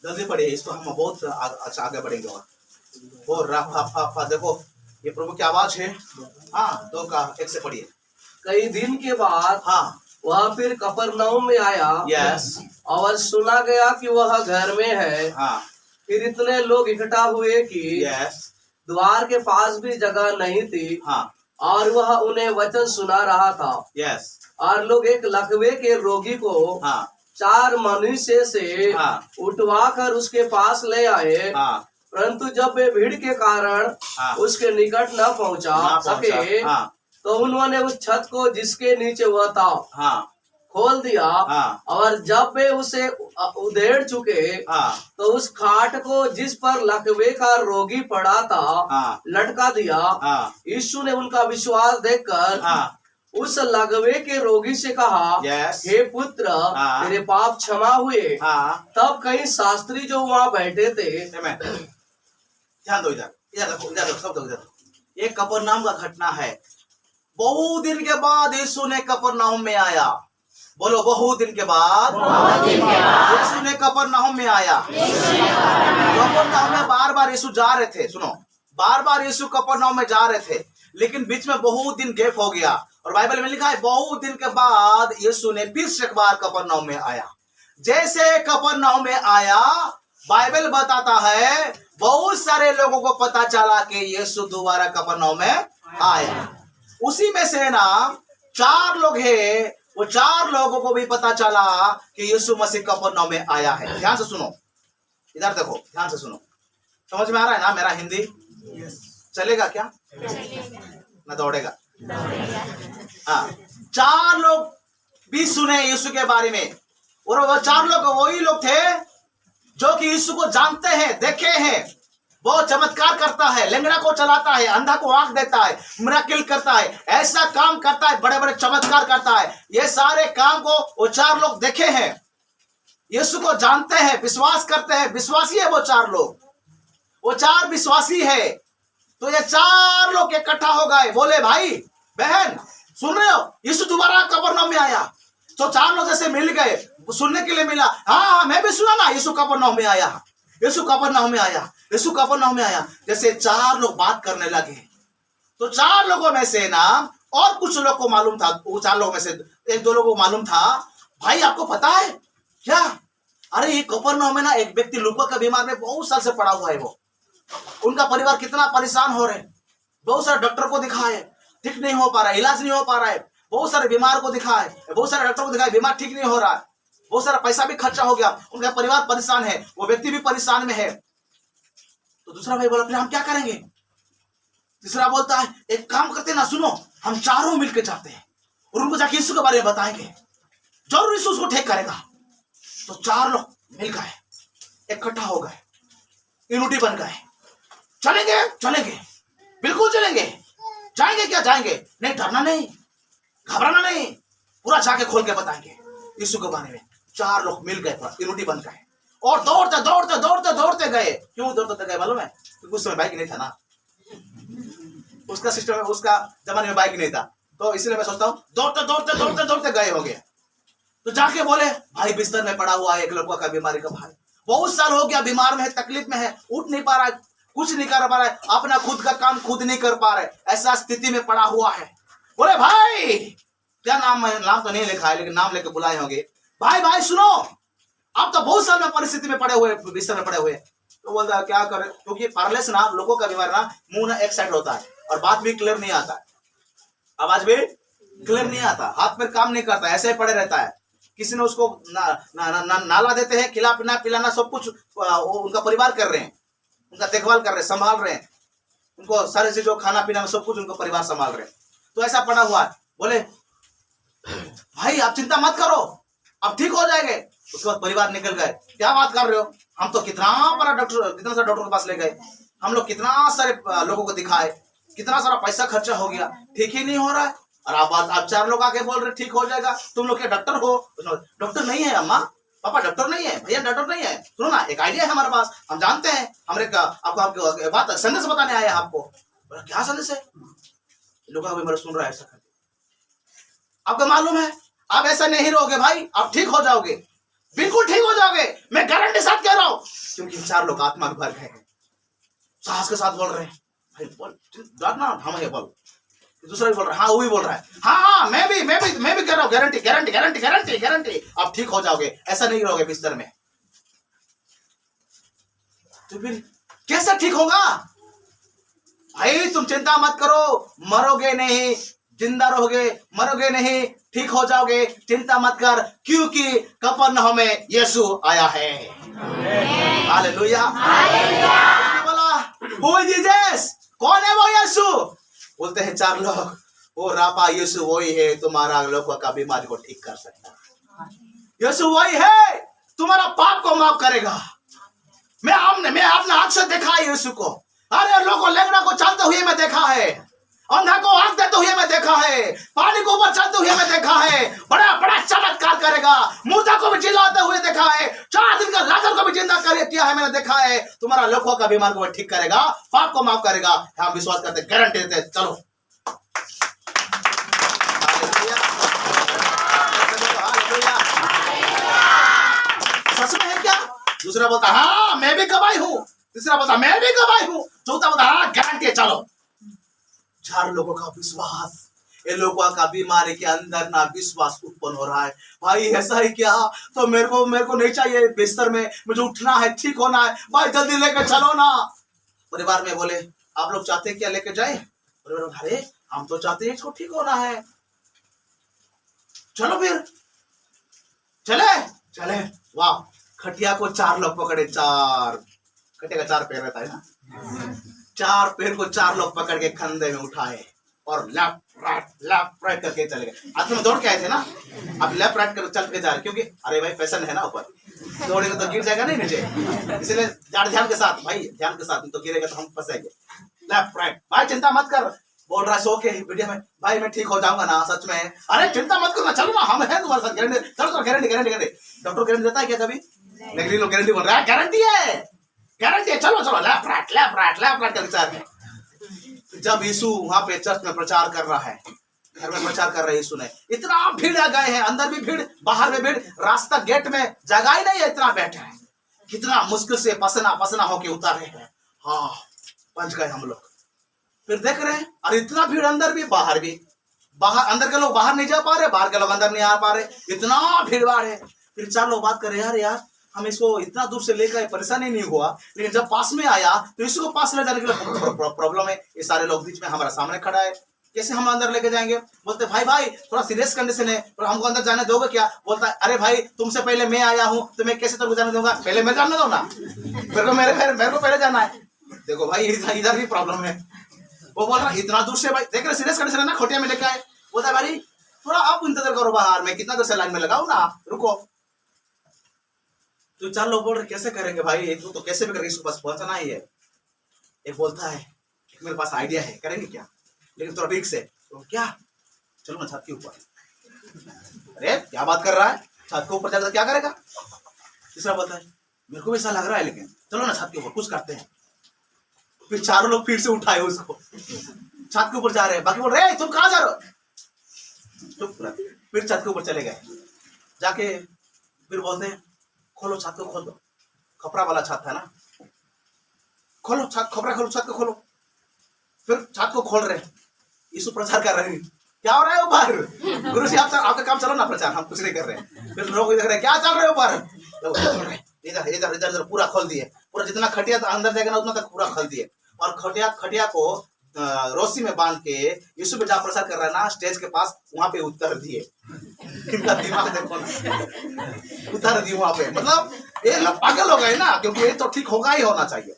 जल्दी पढ़िए, इसको हम बहुत अच्छा आगे बढ़ेंगे। और रफा देखो ये प्रभु की आवाज है। हाँ 2 का 1 से पढ़िए। कई दिन के बाद वह फिर कफरनहूम में आया। यस। और सुना गया कि वह घर में है। फिर इतने लोग इकट्ठा हुए कि द्वार के पास भी जगह नहीं थी। और वह उन्हें वचन सुना रहा था। और लोग एक लकवे के रोगी को 4 मनुष्य से उठवा कर उसके पास ले आए। परंतु जब वे भीड़ के कारण उसके निकट न पहुंचा सके, तो उन्होंने उस छत को जिसके नीचे वह था खोल दिया। और जब वे उसे उधेड़ चुके, तो उस खाट को जिस पर लकवे का रोगी पड़ा था लटका दिया। यीशु ने उनका विश्वास देखकर उस लकवे के रोगी से कहा, हे पुत्र, तेरे पाप क्षमा हुए। तब कई शास्त्री जो वहाँ बैठे थे, ध्यान दो, इधर देखो, सब इधर। एक कफरनहूम का घटना है बहुत दिन के बाद यीशु ने कफरनहूम में आया। बोलो, बहुत दिन के बाद यीशु ने कफरनहूम में आया। कफरनहूम में बार बार यीशु जा रहे थे। सुनो, बार बार यीशु कफरनहूम में जा रहे थे, लेकिन बीच में बहुत दिन गैप हो गया। और बाइबल में लिखा है बहुत दिन के बाद यीशु ने फिर से एक बार कफरनहूम में आया। जैसे कफरनहूम में आया, बाइबल बताता है बहुत सारे लोगों को पता चला कि यीशु दोबारा कफरनहूम में आया। उसी में से ना 4 लोग हैं, वो 4 लोगों को भी पता चला कि यीशु मसीह कफरनहूम में आया है। ध्यान से सुनो, इधर देखो, ध्यान से सुनो। समझ में आ रहा है ना मेरा हिंदी? चलेगा क्या? ना दौड़ेगा? हाँ, 4 लोग भी सुने यीशु के बारे में, और वो 4 लोग वही लोग थे जो कि यीशु को जानते हैं, देखे हैं। वो चमत्कार करता है, लंगड़ा को चलाता है, अंधा को आंख देता है, मिराकिल करता है, ऐसा काम करता है, बड़े बड़े चमत्कार करता है। ये सारे काम को वो 4 लोग देखे हैं, यीशु को जानते हैं, विश्वास करते हैं, विश्वासी है वो 4 लोग। वो 4 विश्वासी है। तो ये 4 लोग इकट्ठा हो गए, बोले भाई बहन सुन रहे हो, यीशु दोबारा कफरनहूम में आया। तो 4 लोग जैसे मिल गए, सुनने के लिए मिला। हाँ, मैं भी सुना ना, यीशु कफरनहूम में आया, यीशु कफरनहूम में आया, यीशु कफरनहूम में आया। जैसे 4 लोग बात करने लगे, तो 4 लोगों में से ना और कुछ लोग को मालूम था, वो 4 लोगों में से 1-2 लोगों को मालूम था, भाई आपको पता है क्या, अरे ये कफरनहूम में ना एक व्यक्ति लूका का बीमार में बहुत साल से पड़ा हुआ है। वो उनका परिवार कितना परेशान हो रहे, बहुत सारे डॉक्टर को दिखाए, ठीक नहीं हो पा रहा है, इलाज नहीं हो पा रहा है। बहुत सारे बीमार को दिखाए, बहुत सारे डॉक्टर को दिखाए, बीमार ठीक नहीं हो रहा है, बहुत सारा पैसा भी खर्चा हो गया, उनका परिवार परेशान है, वो व्यक्ति भी परेशान में है। तो दूसरा भाई बोला, फिर हम क्या करेंगे? तीसरा बोलता है, एक काम करते ना, सुनो, हम 4 मिलकर जाते हैं और उनको जाके यीशु के बारे में बताएंगे, जरूर यीशु उसको ठीक करेगा। तो 4 लोग मिल गए, इकट्ठा हो गए, यूनिटी बन गए। चलेंगे चलेंगे, बिल्कुल चलेंगे, जाएंगे क्या जाएंगे, नहीं डरना नहीं, घबराना नहीं, पूरा जाके खोल के बताएंगे यीशु के बारे में। 4 लोग मिल गए, यूनिटी बन गए और दौड़ते दौड़ते दौड़ते दौड़ते गए। क्यों दौड़ते गए मालूम है? क्योंकि उस समय बाइक नहीं था ना, उसका सिस्टम है, उसका जमाने में बाइक नहीं था, तो इसलिए मैं सोचता हूँ दौड़ते दौड़ते दौड़ते दौड़ते गए होंगे। तो जाके बोले, भाई बिस्तर में पड़ा हुआ है एक लड़का का बीमारी का भाई, बहुत साल हो गया बीमार में है, तकलीफ में है, उठ नहीं पा रहा है, कुछ नहीं कर पा रहा है, अपना खुद का काम खुद नहीं कर पा रहे, ऐसा स्थिति में पड़ा हुआ है। बोले भाई, क्या नाम है, नाम तो नहीं लिखा है लेकिन नाम लेके बुलाए होंगे, भाई भाई सुनो, आप तो बहुत साल में परिस्थिति में पड़े हुए, बिस्तर में पड़े हुए। तो बोलता है क्या करे, क्योंकि पैरालिसिस ना लोगों का बीमार ना, मुंह ना एक साइड होता है और बात भी क्लियर नहीं आता है, आवाज भी क्लियर नहीं आता, हाथ में काम नहीं करता, ऐसे ही पड़े रहता है। किसी ने उसको नाला देते हैं, खिला पिलाना सब कुछ उनका परिवार कर रहे हैं, उनका देखभाल कर रहे हैं, संभाल रहे हैं, उनको सारे से जो खाना पीना सब कुछ उनका परिवार संभाल रहे हैं। तो ऐसा पड़ा हुआ है। बोले भाई आप चिंता मत करो, अब ठीक हो जाएंगे। उसके बाद परिवार निकल गए, क्या बात कर रहे हो, हम तो कितना बड़ा डॉक्टर, कितना सारा डॉक्टर के पास ले गए, हम लोग कितना सारे लोगों को दिखाए, कितना सारा पैसा खर्चा हो गया, ठीक ही नहीं हो रहा है। और आप 4 लोग आके बोल रहे ठीक हो जाएगा, तुम लोग क्या डॉक्टर हो? डॉक्टर नहीं है अम्मा पापा, डॉक्टर नहीं है भैया, डॉक्टर नहीं है। सुनो ना, एक आइडिया है हमारे पास, हम जानते हैं, हमारे आपको बात संदेश बताने आए हैं आपको। क्या संदेश है? लोगों को मेरा सुन रहा है, ऐसा आपको मालूम है, आप ऐसा नहीं रहोगे भाई, आप ठीक हो जाओगे, बिल्कुल ठीक हो जाओगे, मैं गारंटी साथ कह रहा हूं। क्योंकि 4 लोग आत्मा में भर गए हैं, साहस के साथ बोल रहे हैं, भाई बोल ना, हम है बोल। दूसरा भी बोल रहा है, हाँ वो भी बोल रहा है, हाँ मैं भी कह रहा हूँ, guarantee guarantee guarantee guarantee guarantee, आप ठीक हो जाओगे, ऐसा नहीं रहोगे बिस्तर में। तो फिर कैसा ठीक होगा भाई? तुम चिंता मत करो, मरोगे नहीं, जिंदा रहोगे, मरोगे नहीं, ठीक हो जाओगे, चिंता मत कर, क्योंकि कफरनहूम में यीशु आया है। हालेलुया। बोला हु इज जीसस, कौन है वो यीशु? बोलते हैं 4 लोग, वो रापा यीशु वही है, तुम्हारा लोगों का बीमारी को ठीक कर सकता है, यीशु वही है, तुम्हारा पाप को माफ करेगा। मैं अपने आंख से देखा है यीशु को, अरे लोगों लंगड़ा को चलते हुए मैं देखा है, अंधा को आंख देते हुए मैं देखा है, पानी को ऊपर चलते हुए मैं देखा है, बड़ा बड़ा चमत्कार करेगा, मुर्दा को भी जिलाते हुए देखा है, 4 दिन का लाजर को भी जिंदा किया है मैंने देखा है, तुम्हारा लोगों का बीमार को ठीक करेगा, पाप को माफ करेगा। हम विश्वास करते, गारंटी देते, चलो दूसरा बोलता हाँ मैं भी गवाही हूँ, तीसरा बोलता मैं भी गवाही हूँ, चौथा बोलता हाँ गारंटी है चलो। 4 लोगों का विश्वास, ये लोगों का बीमारी के अंदर ना विश्वास उत्पन्न हो रहा है। भाई ऐसा है क्या, तो मेरे को नहीं चाहिए बिस्तर में, मुझे उठना है, ठीक होना है, भाई जल्दी लेकर चलो ना। परिवार में बोले आप लोग चाहते हैं क्या लेकर जाए? परिवार अरे हम तो चाहते हैं इसको ठीक होना है, चलो फिर चले। वाह, खटिया को 4 लोग पकड़े, 4 खटिया का 4 पैर रहता है ना, 4 पैर को 4 लोग पकड़ के कंधे में उठाए और लेफ्ट राइट करके चले गए। आज में दौड़ के आए थे ना, अब लेफ्ट राइट कर चल के जा रहे, क्योंकि अरे भाई पैसा नहीं है ना ऊपर, दौड़ेगा तो गिर जाएगा नहीं नीचे, इसलिए ध्यान के साथ भाई, ध्यान के साथ, तो गिरेगा तो हम फंसेंगे। लेफ्ट राइट, भाई चिंता मत कर, बोल रहा है सो के वीडियो में, भाई मैं ठीक हो जाऊंगा ना सच में, अरे चिंता मत करना, चलो ना हम हैं तुम्हारे साथ, गारंटी, चलो गारंटी। डॉक्टर गारंटी देता है क्या कभी? नहीं, लोग गारंटी बोल रहा है, गारंटी है, चलो लेफ्ट राइट करके चल। जब यीशु वहां पे चर्च में प्रचार कर रहा है, घर में प्रचार कर रहे यीशु ने, इतना भीड़ आ गए हैं, अंदर भी भीड़, बाहर में भीड़, रास्ता गेट में जगह ही नहीं है, इतना बैठे हैं, कितना मुश्किल से पसना होके उतारे हैं। हाँ पहुंच गए हम लोग, फिर देख रहे हैं अरे इतना भीड़, अंदर भी बाहर भी, अंदर के लोग बाहर नहीं जा पा रहे, बाहर के लोग अंदर नहीं आ पा रहे, इतना भीड़ भाड़ है। फिर 4 लोग बात कर रहे यार हम इसको इतना दूर से लेकर परेशानी नहीं हुआ, लेकिन जब पास में आया तो इसको पास ले जाने के लिए प्रॉब्लम है, ये सारे लोग बीच में हमारा सामने खड़ा है, कैसे हम अंदर लेके जाएंगे? बोलते भाई थोड़ा सीरियस कंडीशन है, और हमको अंदर जाने दोगे क्या? बोलता है अरे भाई तुमसे पहले मैं आया हूँ, तो मैं कैसे तुमको जाने दूंगा, पहले मैं जाने दो ना, मेरे को पहले जाना है। देखो भाई इधर भी प्रॉब्लम है, वो बोल रहा इतना दूर से, भाई देख रहे सीरियस कंडीशन है ना, खोटिया में लेके आए। बोलता है भाई थोड़ा आप इंतजार करो बाहर में, कितना देर से लाइन में लगाओ ना, रुको। तो 4 लोग बोल रहे कैसे करेंगे भाई, तो कैसे भी करके इसके पास पहुंचना ही है। एक बोलता है मेरे पास आइडिया है, करेंगे क्या, लेकिन थोड़ा रिस्क है। तो क्या, चलो ना छत के ऊपर। अरे क्या बात कर रहा है, छत के ऊपर जाकर क्या करेगा? तीसरा बोलता है मेरे को भी ऐसा लग रहा है, लेकिन चलो ना छत के ऊपर कुछ करते हैं। फिर 4 लोग फिर से उठाए उसको, छत के ऊपर जा रहे हैं, बाकी बोल रहे तुम कहाँ जा रहे हो, फिर छत के ऊपर चले गए, जाके फिर बोलते हैं खोलो छत को, खोल दो, खपरा वाला छत है ना, खोलो छत, खपरा खोलो, छत को खोलो। फिर छत को खोल रहे, यीशु प्रचार कर रहे हैं, क्या हो रहा है ऊपर? गुरु जी आपका काम चलो ना, प्रचार हम कुछ नहीं कर रहे। फिर लोग देख रहे हैं क्या चल रहा है ऊपर, इधर पूरा खोल दिए, पूरा जितना खटिया अंदर जाएगा ना उतना तक पूरा खोल दिए, और खटिया को रस्सी में बांध के यीशु पे जहाँ प्रचार कर रहा है ना, स्टेज के पास वहां पे उतर दिए। इनका दिमाग देखो ना, उतर दिए वहां पे, मतलब ये लोग पागल हो गए ना, क्योंकि ये तो ठीक होगा ही होना चाहिए।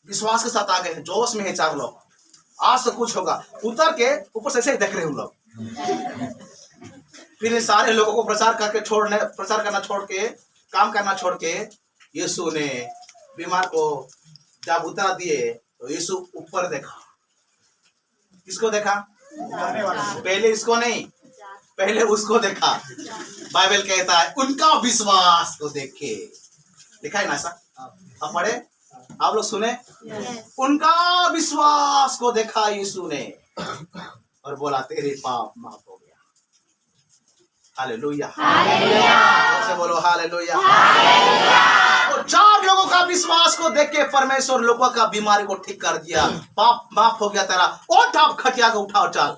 विश्वास के साथ आ गए, जोश में है 4 लोग, आज तो कुछ होगा, उतर के ऊपर से ऐसे देख रहे हैं उन लोग। फिर इन सारे लोगों को प्रचार करना छोड़ के, काम करना छोड़ के, यीशु ने बीमार को जब उतरा दिए तो यीशु ऊपर देखा। किसको देखा? पहले इसको नहीं, पहले उसको देखा। बाइबल कहता है उनका विश्वास को देखे, लिखा है ना ऐसा, आप पढ़े, आप लोग सुने? उनका विश्वास को देखा यीशु ने और बोला तेरे पाप माफ हो गया। हालेलुया, हालेलुया, बोलो हालेलुया। और 4 लोगों का विश्वास को देख के परमेश्वर लोगों का बीमारी को ठीक कर दिया, पाप माफ हो गया तेरा, उठ आप खटिया को उठाओ चल।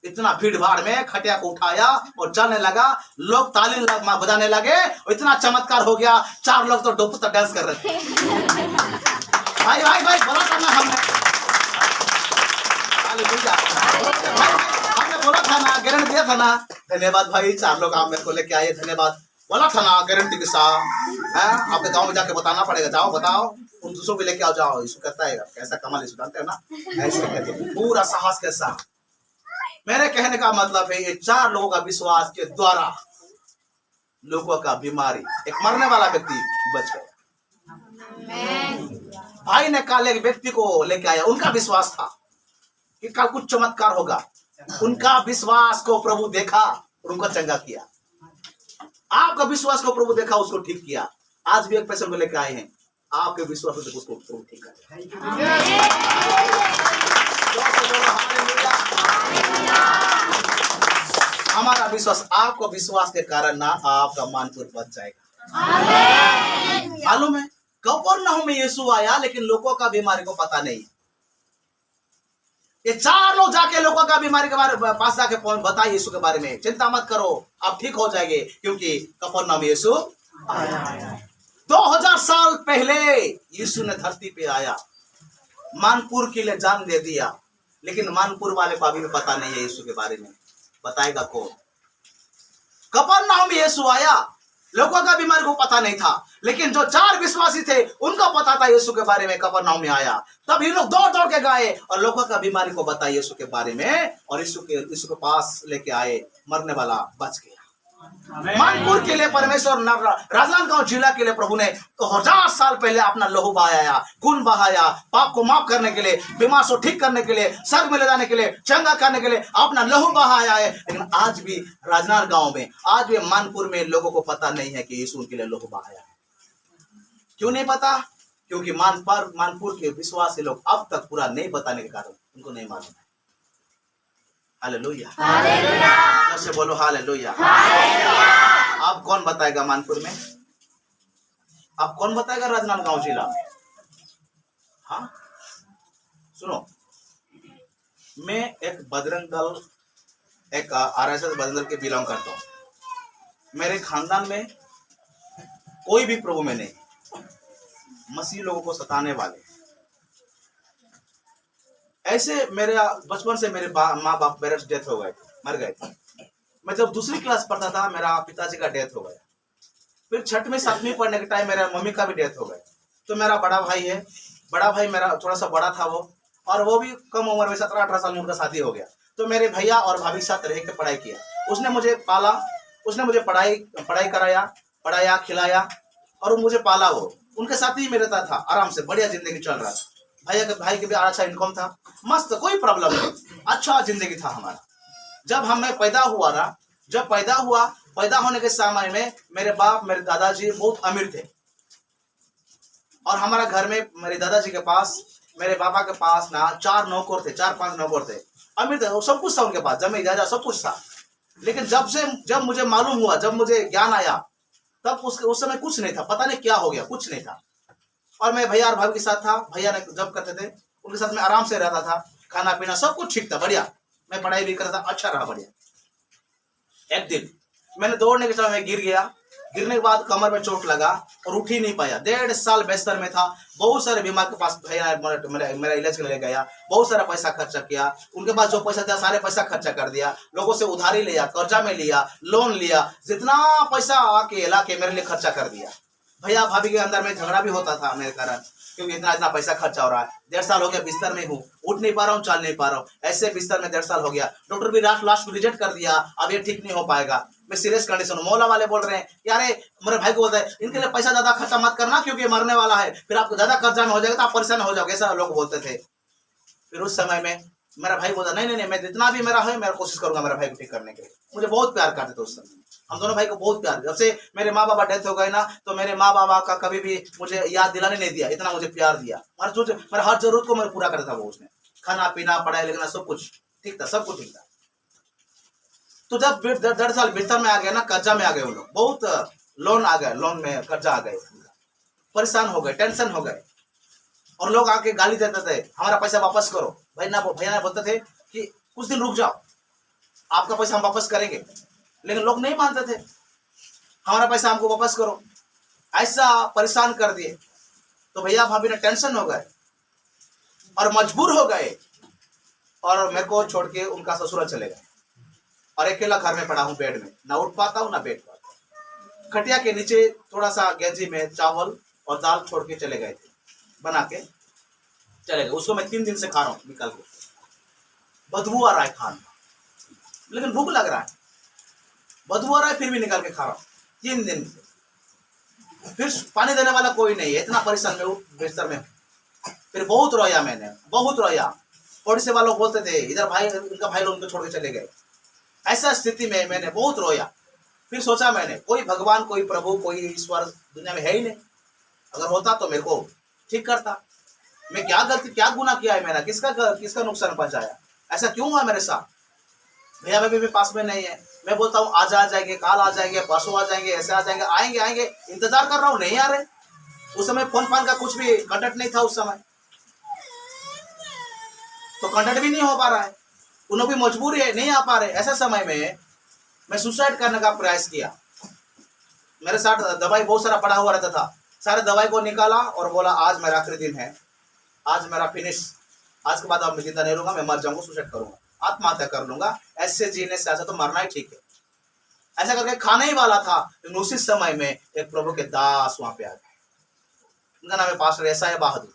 इतना भीड़ भाड़ में खटिया को उठाया और चलने लगा, लोग ताली बजाने लगे, और इतना चमत्कार हो गया, 4 लोग तो डोपू तक डांस कर रहे थे। भाई भाई भाई बोला था ना हमने, हमने बोला था ना, गारंटी दिया था ना। धन्यवाद भाई, 4 लोग आप मेरे को लेके आए, धन्यवाद। बोला था ना गारंटी के साथ, आपके गांव में जाके बताना पड़ेगा, जाओ बताओ, तुम दूसरों को लेके आओ, जाओ। यीशु कहता है कैसा कमाल यीशु जानते हो ना, ऐसे कहते पूरा साहस के साथ। मेरे कहने का मतलब है ये 4 लोगों का विश्वास के द्वारा लोगों का बीमारी, एक मरने वाला व्यक्ति बच गया। भाई ने कल एक व्यक्ति को लेके आया, उनका विश्वास था कि कल कुछ चमत्कार होगा, उनका विश्वास को प्रभु देखा और उनको चंगा किया। आपका विश्वास को प्रभु देखा, उसको ठीक किया। आज भी एक पेशेंट को लेकर आए हैं, आपके विश्वास को उसको प्रभु ठीक कर। हमारा विश्वास, आपको विश्वास के कारण ना आपका मानपुर बच जाएगा। मालूम है, कफरनहूम में यीशु आया, लेकिन लोगों का बीमारी को पता नहीं। ये 4 लोग जाके लोगों का बीमारी के बारे में पास जाके बताए यीशु के बारे में, चिंता मत करो, आप ठीक हो जाएंगे, क्योंकि कफरनहूम में यीशु आया। 2000 साल पहले यीशु ने धरती पे आया, मानपुर के लिए जान दे दिया, लेकिन मानपुर वाले को अभी भी पता नहीं है यीशु के बारे में। बताएगा कौन? कफरनहूम में यीशु आया, लोगों का बीमारी को पता नहीं था, लेकिन जो 4 विश्वासी थे उनको पता था यीशु के बारे में। कफरनहूम में आया, तब ये लोग दौड़ दौड़ के गए और लोगों का बीमारी को बताया यीशु के बारे में, और यीशु के पास लेके आए। मरने वाला बच गया। मानपुर के लिए परमेश्वर, राजनांदगांव जिला के लिए प्रभु ने 1000 साल पहले अपना लहू बहाया, खून बहाया, पाप को माफ करने के लिए, बीमार को ठीक करने के लिए, स्वर्ग में ले जाने के लिए, चंगा करने के लिए अपना लहू बहाया है। लेकिन आज भी राजनांदगांव में, आज भी मानपुर में लोगों को पता नहीं है कि यीशु उनके लिए लहू बहाया है। क्यों नहीं पता? क्योंकि मानपुर के विश्वासी लोग अब तक पूरा नहीं बताने के कारण उनको नहीं मालूम है। हालेलुया, हालेलुया, जैसे बोलो हालेलुया। आप कौन बताएगा मानपुर में? आप कौन बताएगा राजनांदगांव जिला में? हाँ, सुनो, मैं एक बजरंग दल, एक RSS बजरंग दल के बिलोंग करता हूँ। मेरे खानदान में कोई भी प्रभु में नहीं, मसीह लोगों को सताने वाले। ऐसे मेरे बचपन से मेरे माँ बाप, मेरे डेथ हो गए, मर गए थे। मैं जब दूसरी क्लास पढ़ता था, मेरा पिताजी का डेथ हो गया। फिर 6वीं 7वीं पढ़ने के टाइम मेरा मम्मी का भी डेथ हो गया। तो मेरा बड़ा भाई है, बड़ा भाई मेरा थोड़ा सा बड़ा था वो, और वो भी कम उम्र में 17-18 साल में उनका शादी हो गया। तो मेरे भैया और भाभी के साथ रह के पढ़ाई किया। उसने मुझे पाला, उसने मुझे पढ़ाई कराया, पढ़ाया, खिलाया, और वो मुझे पाला। वो उनके साथ ही मैं रहता था, आराम से बढ़िया जिंदगी चल रहा था। भाई के भी अच्छा इनकम था, मस्त, कोई प्रॉब्लम नहीं, अच्छा जिंदगी था हमारा। जब हमें पैदा हुआ ना, जब पैदा होने के समय में मेरे बाप, मेरे दादाजी बहुत अमीर थे, और हमारा घर में मेरे दादाजी के पास, मेरे पापा के पास ना 4 नौकर थे, 4-5 नौकर थे, अमीर थे, सब कुछ था उनके पास, जमीन जायदाद सब कुछ था। लेकिन जब मुझे मालूम हुआ, जब मुझे ज्ञान आया, तब उस समय कुछ नहीं था, पता नहीं क्या हो गया, कुछ नहीं था। और मैं भैया और भाभी के साथ था, भैया ने जब करते थे उनके साथ मैं आराम से रहता था, खाना पीना सब कुछ ठीक था, बढ़िया, मैं पढ़ाई भी करता था, अच्छा रहा, बढ़िया। एक दिन मैंने दौड़ने के समय गिर गया, गिरने के बाद कमर में चोट लगा और उठ ही नहीं पाया। 1.5 साल बिस्तर में था। बहुत सारे बीमार के पास भैया मेरा इलाज के लिए गया, बहुत सारा पैसा खर्चा किया, उनके पास जो पैसा था सारे पैसा खर्चा कर दिया, लोगों से उधारी लिया, कर्जा में लिया, लोन लिया, जितना पैसा आके ला के मेरे लिए खर्चा कर दिया। भैया भाभी के अंदर में झगड़ा भी होता था मेरे कारण, क्योंकि इतना पैसा खर्चा हो रहा है। 1.5 साल हो गया बिस्तर में हूँ, उठ नहीं पा रहा हूँ, चल नहीं पा रहा हूँ, ऐसे बिस्तर में 1.5 साल हो गया। डॉक्टर भी लास्ट रिजेक्ट कर दिया, अब ये ठीक नहीं हो पाएगा, मैं सीरियस कंडीशन हूँ। मौला वाले बोल रहे हैं यार, मेरे भाई को बोलते हैं इनके लिए पैसा ज्यादा खर्चा मत करना, क्योंकि मरने वाला है, फिर आपको ज्यादा कर्जा में हो जाएगा तो आप परेशान हो जाओगे, ऐसा लोग बोलते थे। फिर उस समय में मेरा भाई बोलता नहीं, मैं जितना भी मेरा है मैं कोशिश करूंगा मेरा भाई को ठीक करने के लिए। मुझे बहुत प्यार करते थे उस समय, हम दोनों भाई को बहुत प्यार। जब से मेरे माँ बाबा डेथ हो गए ना, तो मेरे माँ बाबा का कभी भी मुझे याद दिलाने नहीं दिया, इतना मुझे प्यार दिया। मेरा हर जरूरत को मैं पूरा करता था वो, उसने खाना पीना, पढ़ाई लिखना सब कुछ ठीक था, सब कुछ ठीक था। तो जब 1.5 साल बिस्तर में आ गए ना, कर्जा में आ गए उन लोग, बहुत लोन आ गए, लोन में कर्जा आ गए, परेशान हो गए, टेंशन हो गए, और लोग आके गाली देते थे, हमारा पैसा वापस करो। भैया ने बोलते थे कि कुछ दिन रुक जाओ, आपका पैसा हम वापस करेंगे, लेकिन लोग नहीं मानते थे, हमारा पैसा हमको वापस करो, ऐसा परेशान कर दिए। तो भैया भाभी ने टेंशन हो गए और मजबूर हो गए, और मेरे को छोड़ के उनका ससुराल चले गए, और अकेला घर में पड़ा हूँ बेड में, ना उठ पाता हूँ ना बैठ पाता हूँ। खटिया के नीचे थोड़ा सा गेंजी में चावल और दाल छोड़ के चले गए थे, बना के चले गए। उसको मैं 3 दिन से खा रहा हूँ निकाल के, बदबू आ रहा है खाना, लेकिन भूख लग रहा है, बदबू आ रहा है फिर भी निकाल के खा रहा हूँ 3 दिन से। फिर पानी देने वाला कोई नहीं है, इतना परेशान में बिस्तर में। फिर बहुत रोया मैंने, बहुत रोया। पड़ोसी वालों बोलते थे इधर भाई, उनका भाई लोग उनको छोड़ के चले गए। ऐसा स्थिति में मैंने बहुत रोया। फिर सोचा मैंने, कोई भगवान, कोई प्रभु, कोई ईश्वर दुनिया में है ही नहीं, अगर होता तो मेरे को ठीक करता। मैं क्या गलती, क्या गुनाह किया है मैंने, किसका नुकसान पहुंचाया, ऐसा क्यों हुआ मेरे साथ। भैया भाभी भी पास में नहीं है, मैं बोलता हूँ आज आ जाएंगे, कल आ जाएंगे, परसों आ जाएंगे, ऐसे आ जाएंगे, आएंगे आएंगे, इंतजार कर रहा हूँ, नहीं आ रहे। उस समय फोन फान का कुछ भी कंटेक्ट नहीं था उस समय, तो कंटेक्ट भी नहीं हो पा रहा है, उन्हें भी मजबूरी है, नहीं आ पा रहे। ऐसे समय में मैं सुसाइड करने का प्रयास किया। मेरे साथ दवाई बहुत सारा पड़ा हुआ रहता था, सारे दवाई को निकाला और बोला आज मेरा आखिरी दिन है, आज मेरा फिनिश, आज के बाद अब मैं जिंदा नहीं रहूंगा, मैं मर जाऊंगा, सुसाइड करूंगा, आत्महत्या कर लूंगा, ऐसे जीने से ऐसा तो मरना ही ठीक है। ऐसा करके खाने ही वाला था, लेकिन उसी समय में एक प्रभु के दास वहां पे आ गए, उनका नाम है पास्टर एसाया बहादुर।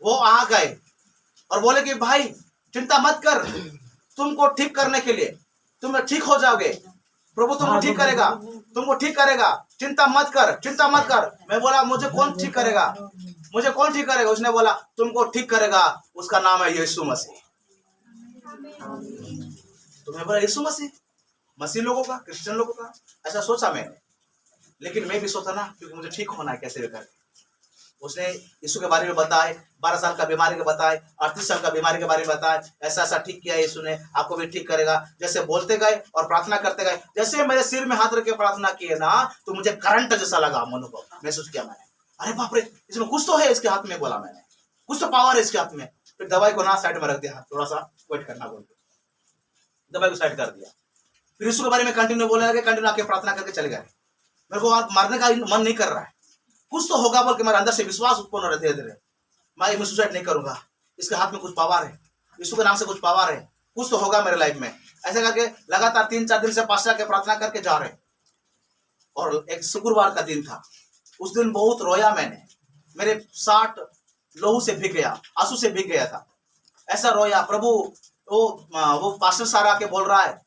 वो आ गए और बोले कि भाई चिंता मत कर, तुमको ठीक करने के लिए, तुम ठीक हो जाओगे, प्रभु तुमको ठीक करेगा, तुमको ठीक करेगा, चिंता मत कर, चिंता मत कर। मैं बोला मुझे कौन ठीक करेगा, मुझे कौन ठीक करेगा? उसने बोला तुमको ठीक करेगा, उसका नाम है यीशु मसीह। तो मैं बोला यीशु मसीह, मसीह लोगों का, क्रिश्चियन लोगों का, ऐसा सोचा मैंने। लेकिन मैं भी सोचा ना, क्योंकि मुझे ठीक होना है कैसे भी करके। उसने यीशु के बारे में बताए, 12 साल का बीमारी के बताए, 38 साल का बीमारी के बारे में बताए, ऐसा ऐसा ठीक किया यीशु ने, आपको भी ठीक करेगा। जैसे बोलते गए और प्रार्थना करते गए, जैसे मेरे सिर में हाथ रख के प्रार्थना किए ना, तो मुझे करंट जैसा लगा, अनुभव महसूस किया मैंने। अरे बाप रे, इसमें कुछ तो है इसके हाथ में, बोला मैंने, कुछ तो पावर है इसके हाथ में। फिर दवाई को ना साइड में रख दिया, थोड़ा सा वेट करना बोल के दवाई को साइड कर दिया। फिर यीशु के बारे में कंटिन्यू बोलने लगे, कंटिन्यू आके प्रार्थना करके चले गए। मेरे को मरने का मन नहीं कर रहा है, कुछ तो होगा बोल के मेरे अंदर से विश्वास उत्पन्न हो रहा है धीरे धीरे। मैं सुसाइड नहीं करूंगा, इसके हाथ में कुछ पावर है, यीशु के नाम से कुछ पावर है, कुछ तो होगा मेरे लाइफ में। ऐसे करके लगातार 3-4 दिन से पास्टर के प्रार्थना करके जा रहे। और एक शुक्रवार का दिन था, उस दिन बहुत रोया मैंने, मेरे 60 लहू से भीग गया, आंसू से भीग गया था। ऐसा रोया, प्रभु वो पास्टर सारा आके बोल रहा है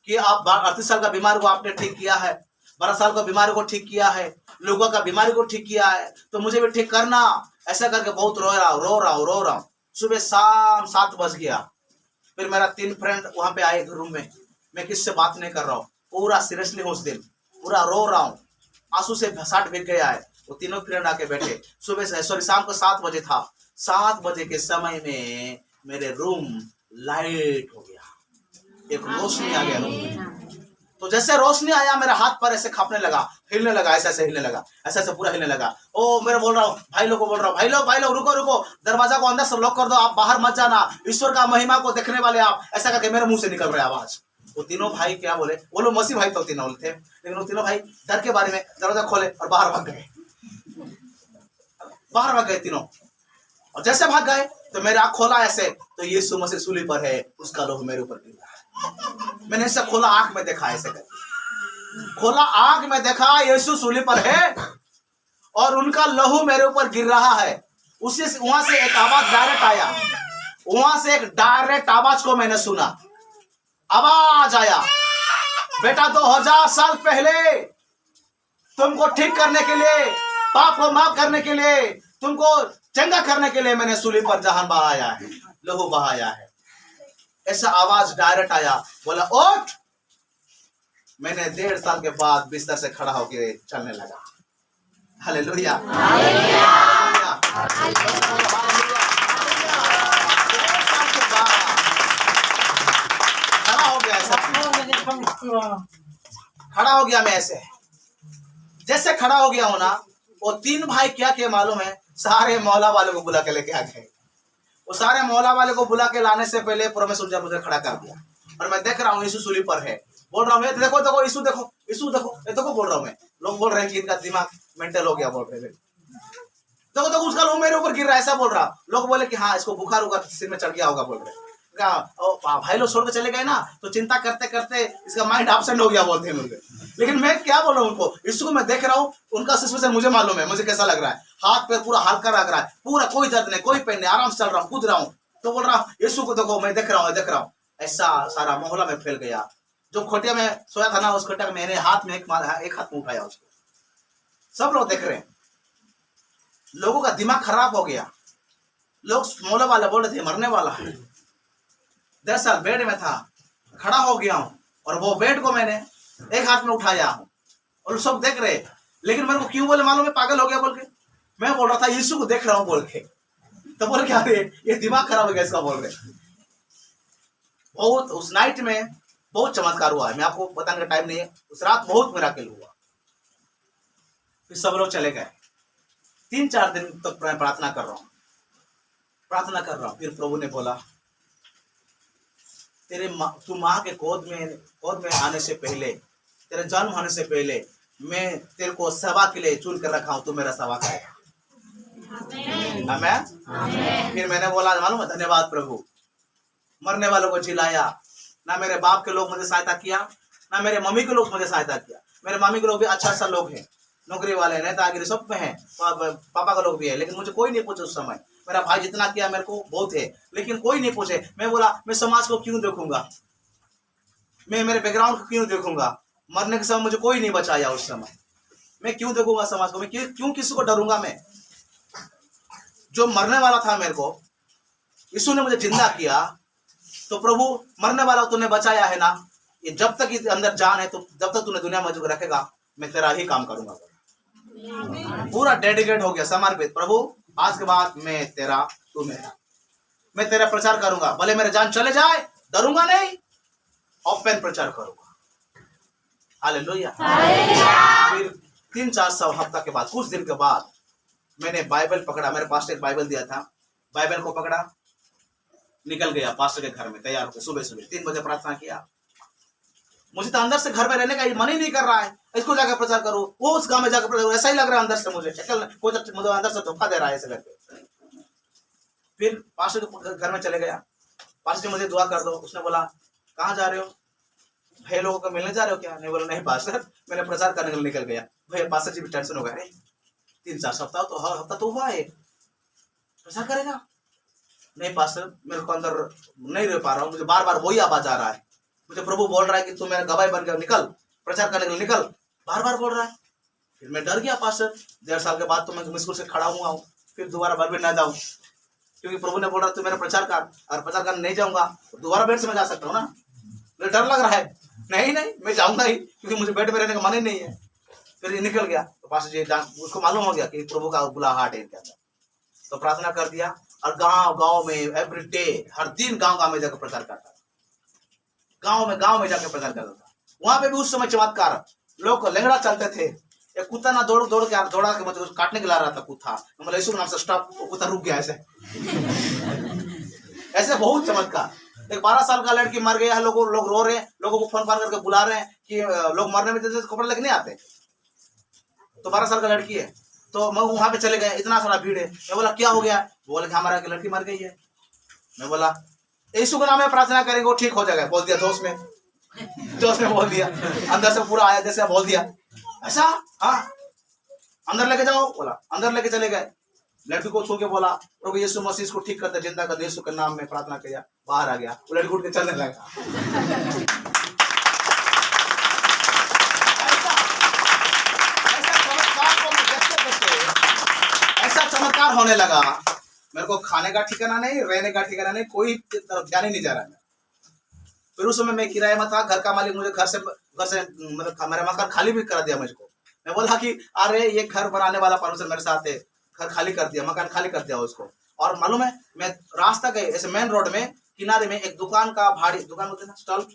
कि आप 38 साल का बीमारी को आपने ठीक किया है, 12 साल का बीमारी को ठीक किया है, लोगों का बीमारी को ठीक किया है, तो मुझे भी ठीक करना। ऐसा करके बहुत रो रहा हूँ। सुबह शाम 7 बज गया। फिर मेरा 3 फ्रेंड वहां पे आए रूम में, मैं किससे बात नहीं कर रहा हूँ, पूरा सीरियसली उस दिन पूरा रो रहा हूँ, आंसू से घसाट भीग गया है। वो तीनों फ्रेंड आके बैठे, सुबह से शाम को 7 बजे था। 7 बजे के समय में मेरे रूम लाइट हो गया, एक रोशनी आ गया रूम में। तो जैसे रोशनी आया, मेरा हाथ पर ऐसे कांपने लगा, हिलने लगा, ऐसे ऐसे हिलने लगा, ऐसे ऐसे पूरा हिलने लगा। ओ मैं बोल रहा हूँ भाई लोग को बोल रहा हूँ, भाई लोग रुको, दरवाजा को अंदर से लॉक कर दो, आप बाहर मत जाना, ईश्वर का महिमा को देखने वाले आप। ऐसा करके मेरे मुंह से निकल रहा है आवाज। वो तीनों भाई क्या बोले, वो लोग मसीह भाई तो तीनों थे, लेकिन वो तीनों भाई डर के बारे में दरवाजा खोले और बाहर भाग गए तीनों। और जैसे भाग गए तो मेरा आँख खोला ऐसे, तो यीशु मसीह सूली पर है, उसका लहू मेरे ऊपर गिर रहा है। मैंने ऐसे खोला, आंख में देखा, ऐसे करके खोला, आंख में देखा, यीशु सूली पर है और उनका लहू मेरे ऊपर गिर रहा है। उसी वहां से एक आवाज डायरेक्ट आया, वहां से एक डायरेक्ट आवाज को मैंने सुना, आवाज आया, बेटा 2000 साल पहले तुमको ठीक करने के लिए, पाप को माफ करने के लिए, तुमको चंगा करने के लिए मैंने सूली पर जहान बहाया है, लहू बहाया है। ऐसा आवाज डायरेक्ट आया, बोला उठ। मैंने 1.5 साल के बाद बिस्तर से खड़ा होकर चलने लगा। हालेलुया, खड़ा हो गया, ऐसा खड़ा हो गया मैं ऐसे। जैसे खड़ा हो गया हूं ना, वो 3 भाई क्या किया मालूम है, सारे मोहल्ला वाले को बुला के लेके आ गए। वो सारे मोहल्ला वाले को बुला के लाने से पहले परमेश्वर मुझे खड़ा कर दिया और मैं देख रहा हूँ यीशु सूली पर है। बोल रहा हूँ देखो यीशु देखो, यीशु देखो, ये देखो बोल रहा हूँ मैं। लोग बोल रहे हैं कि इनका दिमाग मेंटल हो गया, बोल रहे हैं देखो उसका लोग मेरे ऊपर गिर रहा है, ऐसा बोल रहा। लोग बोले कि हाँ इसको बुखार होगा, सिर में चढ़ गया होगा, बोल रहे। भाई लोग छोड़ के चले गए ना, तो चिंता करते करते इसका माइंड एब्सेंट हो गया, बोलते हैं मुझे। लेकिन मैं क्या बोल रहा हूँ उनको, यीशु को मैं देख रहा हूँ, उनका सिचुएशन मुझे मालूम है, मुझे कैसा लग रहा है, हाथ पे पूरा हल्का लग रहा है, पूरा कोई दर्द नहीं, कोई पेन नहीं, आराम से चल रहा हूँ, कूद रहा हूँ। तो बोल रहा यीशु को देखो, मैं देख रहा हूँ। ऐसा सारा मोहल्ला में फैल गया। जो खोटिया में सोया था ना, उस खोटिया मैंने हाथ में एक हाथ में उठाया उसको, सब लोग देख रहे हैं। लोगों का दिमाग खराब हो गया। लोग मोहल्ला वाले बोल रहे थे मरने वाला है। 10 साल बेड में था, खड़ा हो गया हूँ और वो बेड को मैंने एक हाथ में उठाया हूँ और सब देख रहे। लेकिन मेरे को क्यों बोले मालूम है, पागल हो गया बोल के। मैं बोल रहा था यीशु को देख रहा हूँ बोल के, तो बोल क्या ये दिमाग खराब हो गया इसका, बोल रहे बहुत उस नाइट में बहुत चमत्कार हुआ है, मैं आपको बताने का टाइम नहीं है। उस रात बहुत मिराकिल हुआ। फिर सब लोग चले गए। 3-4 दिन तक मैं प्रार्थना कर रहा हूँ। फिर प्रभु ने बोला, तू माँ के गोद में आने से पहले, तेरे जन्म होने से पहले मैं तेरे को सेवा के लिए चुन कर रखा हूँ, तू मेरा सेवा करेगा। आमीन। फिर मैंने बोला, मालूम है, धन्यवाद प्रभु, मरने वालों को जिलाया। ना मेरे बाप के लोग मुझे सहायता किया, ना मेरे मम्मी के लोग मुझे सहायता किया। मेरे मम्मी के लोग भी अच्छा लोग हैं, नौकरी वाले, नेतागिरी सब में है, पापा का लोग भी है, लेकिन मुझे कोई नहीं पूछे उस समय। मेरा भाई जितना किया मेरे को बहुत है, लेकिन कोई नहीं पूछे। मैं बोला, मैं समाज को क्यों देखूंगा, मैं मेरे बैकग्राउंड को क्यों देखूंगा। मरने के समय मुझे कोई नहीं बचाया उस समय, मैं क्यों देखूंगा समाज को, मैं क्यों किसी को डरूंगा। मैं जो मरने वाला था, मेरे को यीशु ने मुझे जिंदा किया, तो प्रभु मरने वाला तूने बचाया है ना, ये जब तक इसके अंदर जान है, तो जब तक तूने दुनिया में जो रखेगा, मैं तेरा ही काम करूंगा। पूरा डेडिकेट हो गया, समर्पित। प्रभु आज के बाद मैं तेरा, तू मेरा, मैं तेरा प्रचार करूंगा, भले मेरे जान चले जाए, डरूंगा नहीं, ओपन प्रचार करूंगा। हालेलुया। फिर 3-4 हफ्ता के बाद, कुछ दिन के बाद, मैंने बाइबल पकड़ा। मेरे पास एक बाइबल दिया था, बाइबल को पकड़ा, निकल गया पास्टर के घर में तैयार होकर। सुबह 3 बजे प्रार्थना किया। मुझे तो अंदर से घर में रहने का मन ही नहीं कर रहा है, इसको जाकर प्रचार करूं, वो उस गांव में जाकर प्रचार करूं, ऐसा ही लग रहा है अंदर से मुझे, मुझे अंदर से धोखा दे रहा है ऐसे करके। फिर पास्टर के घर में चले गया। पास्टर मुझे दुआ कर दो। उसने बोला, कहाँ जा रहे हो, भाई लोगों को मिलने जा रहे हो क्या? नहीं बोला, नहीं पास्टर, मैंने प्रचार करने के लिए निकल गया। भाई पास्टर जी भी टेंशन हो गया, 3-4 सप्ताह तो, हर हफ्ता तो हुआ है, प्रचार करेगा? नहीं पास्टर, मेरे को अंदर नहीं रह पा रहा हूँ, मुझे बार बार वही आवाज आ रहा है, मुझे प्रभु बोल रहा है कि तू मेरा गवाही बनकर निकल, प्रचार करने के लिए निकल, बार बार बोल रहा है। फिर मैं डर गया पास्टर, 1.5 साल के बाद तो मैं मुश्किल से खड़ा हुआ हूँ, फिर दोबारा बेड में ना जाऊँ, क्योंकि प्रभु ने बोल रहा है तू मेरा प्रचार कर, और प्रचार करने नहीं जाऊंगा तो दोबारा बेड से मैं जा सकता हूँ ना। मुझे डर लग रहा है, नहीं मैं जाऊंगा ही, क्योंकि मुझे बेड में रहने का मन ही नहीं है। फिर ये निकल गया। तो पास्टर जी उसको मालूम हो गया कि प्रभु का बुलाहट है इनके अंदर, तो प्रार्थना कर दिया, और गांव में एवरी डे, हर दिन गांव में जाकर प्रचार करता था, गांव में जाकर प्रचार करता था। वहां पे भी उस समय चमत्कार, लोग लेंगड़ा चलते थे, एक कुत्ता ना दौड़ा के मतलब काटने के ला रहा था कुत्ता, मतलब यीशु के नाम से स्टॉप, कुत्ता रुक गया ऐसे ऐसे बहुत चमत्कार। एक 12 साल का लड़की मर गया है, लोग रो रहे हैं, लोगों को फोन करके बुला रहे हैं कि लोग मरने में जैसे कपड़े लेके नहीं आते, तो 12 साल का लड़की है। तो मैं वहां पे चले गए, इतना सारा भीड़ है। मैं बोला क्या हो गया? बोले कि हमारा लड़की मर गई है। मैं बोला यीशु के नाम में प्रार्थना करेंगे वो ठीक हो जाएगा। बोल दिया जोश में बोल दिया, अंदर से पूरा आया जैसे बोल दिया ऐसा, हाँ अंदर लेके जाओ। बोला अंदर लेके चले गए। लड़की को छू के बोला प्रभु यीशु मसीह इसको ठीक करते, जिंदा कर, यीशु के नाम में प्रार्थना किया, बाहर आ गया। वो लड़की उठ के चलने लगा। चमत्कार होने लगा। मेरे को खाने का ठिकाना नहीं, रहने का ठिकाना नहीं, कोई तरफ जाने नहीं जा रहा है। फिर उस समय मैं किराए में था, घर का मालिक मुझे घर से मतलब मेरा मकान खाली भी कर दिया मुझको। मैं बोला कि अरे ये घर बनाने वाला परमेश्वर मेरे साथ है, घर खाली कर दिया, मकान खाली कर दिया उसको। और मालूम है मैं रास्ता गए ऐसे मेन रोड में किनारे में एक दुकान का भाड़ी, दुकान होते ना स्टॉल,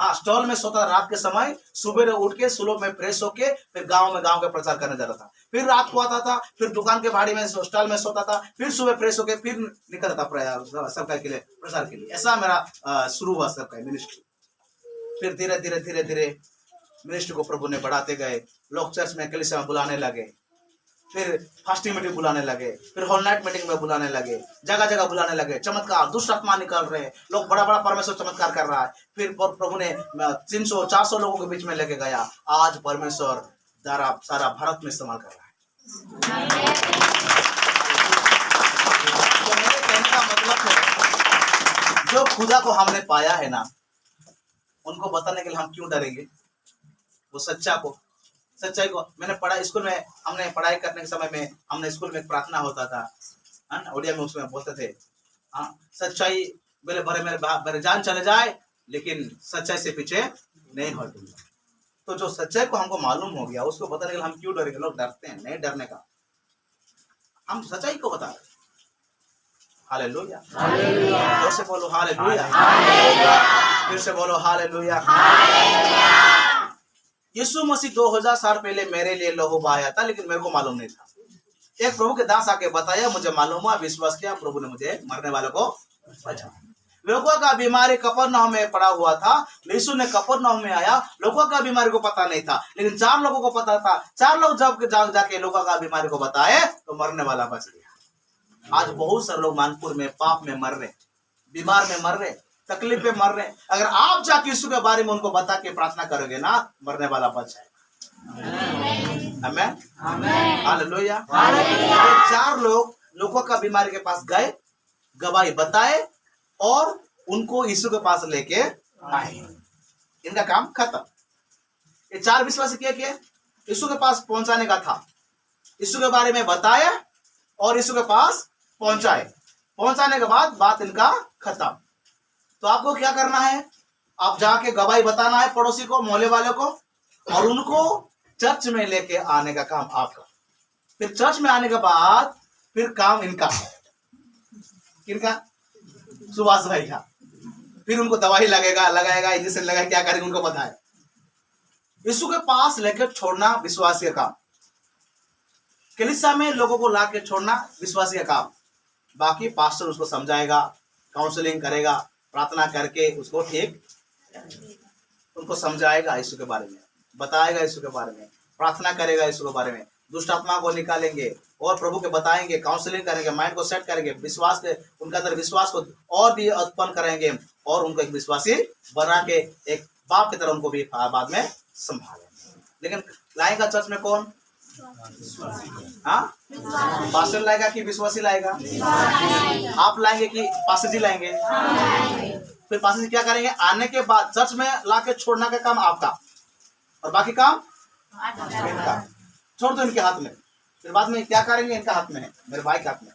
हाँ स्टॉल में सोता रात के समय, सुबह उठ के सुबह में फ्रेश होके फिर गांव के प्रचार करने जाता था। फिर रात को आता था, फिर दुकान के भाड़ी में स्टॉल में सोता था, फिर सुबह फ्रेश होके फिर निकलता था सबका के लिए प्रचार के लिए। ऐसा मेरा शुरू हुआ सबका मिनिस्ट्री। फिर धीरे धीरे मिनिस्ट्री को प्रभु ने बढ़ाते गए। लोग चर्च में कलीसिया में बुलाने लगे, फिर फास्टिंग मीटिंग बुलाने लगे, फिर होल नाइट मीटिंग में बुलाने लगे, जगह जगह बुलाने लगे। चमत्कार, दुष्ट आत्मा निकल रहे हैं, लोग बड़ा परमेश्वर चमत्कार कर रहा है। फिर प्रभु ने 300-400 लोगों के बीच में लेके गया। आज परमेश्वर सारा भारत में इस्तेमाल कर रहा है। तो मेरे कहने का मतलब है जो खुदा को हमने पाया है ना, उनको बताने के लिए हम क्यों डरेंगे? वो सच्चाई को मैंने पढ़ा स्कूल में, हमने पढ़ाई करने के समय में हमने स्कूल में प्रार्थना होता था उड़िया में, उसमें बोलते थे हाँ सच्चाई बोले भरे मेरे जान चले जाए लेकिन सच्चाई से पीछे नहीं हटूंगा। तो जो सच्चाई को हमको मालूम हो गया उसको बताने के लिए हम क्यों डरेंगे? लोग डरते हैं, नहीं डरने का, हम सच्चाई को बता रहे। हालेलुया, जोर से बोलो हालेलुया, फिर से बोलो हालेलुया। यीशु मसीह 2000 साल पहले मेरे लिए लहू बहाया था, लेकिन मेरे को मालूम नहीं था। एक प्रभु के दास आके बताया, मुझे मालूम हुआ, विश्वास किया, प्रभु ने मुझे मरने वालों को बचाया। लोगों का बीमारी कफरनहूम में पड़ा हुआ था, यीशु ने कफरनहूम में आया, लोगों का बीमारी को पता नहीं था, लेकिन 4 लोगों को पता था। 4 लोग जब जाके लोगों का बीमारी को बताए तो मरने वाला बच गया। आज बहुत सारे लोग मानपुर में पाप में मर रहे, बीमार में मर रहे, तकलीफ में मर रहे। अगर आप जाके यीशु के बारे में उनको बता के प्रार्थना करोगे ना, मरने वाला बच जाएगा। आमीन, हालेलुया। 4 लोगों का बीमारी के पास गए, गवाही बताए और उनको यीशु के पास लेके आए। इनका काम खत्म। ये 4 विश्वासी क्या किए? यीशु के पास पहुंचाने का था, यीशु के बारे में बताया और यीशु के पास पहुंचाए। पहुंचाने के बाद बात इनका खत्म। तो आपको क्या करना है? आप जाके गवाही बताना है पड़ोसी को, मोहल्ले वाले को, और उनको चर्च में लेके आने का काम आपका। फिर चर्च में आने के बाद फिर काम इनका, किनका? सुभाष भाई का। फिर उनको दवाई लगाएगा, इंजेक्शन लगाएगा, क्या करेंगे उनको पता है। यीशु के पास लेकर छोड़ना विश्वास का काम। कलीसिया में लोगों को लाके छोड़ना विश्वास का काम। बाकी पास्टर उसको समझाएगा, काउंसलिंग करेगा, प्रार्थना करके उसको ठीक उनको समझाएगा, यीशु के बारे में बताएगा, यीशु के बारे में प्रार्थना करेगा, यीशु के बारे में दुष्ट आत्मा को निकालेंगे और प्रभु के बताएंगे, काउंसलिंग करेंगे, माइंड को सेट करेंगे, विश्वास के उनका अंदर विश्वास को और भी उत्पन्न करेंगे और उनको एक विश्वासी बना के एक बाप की तरह उनको भी बाद में संभालेंगे। लेकिन लाएगा चर्च में कौन? हाँ, पास्टर लाएगा कि विश्वासी लाएगा? आप लाएंगे कि पास्टर जी लाएंगे? फिर पास्टर जी क्या करेंगे? आने के बाद चर्च में लाके छोड़ना का काम आपका, और बाकी काम इनका। छोड़ दो इनके हाथ में, फिर बाद में क्या करेंगे? इनका हाथ में है, मेरे भाई के हाथ में।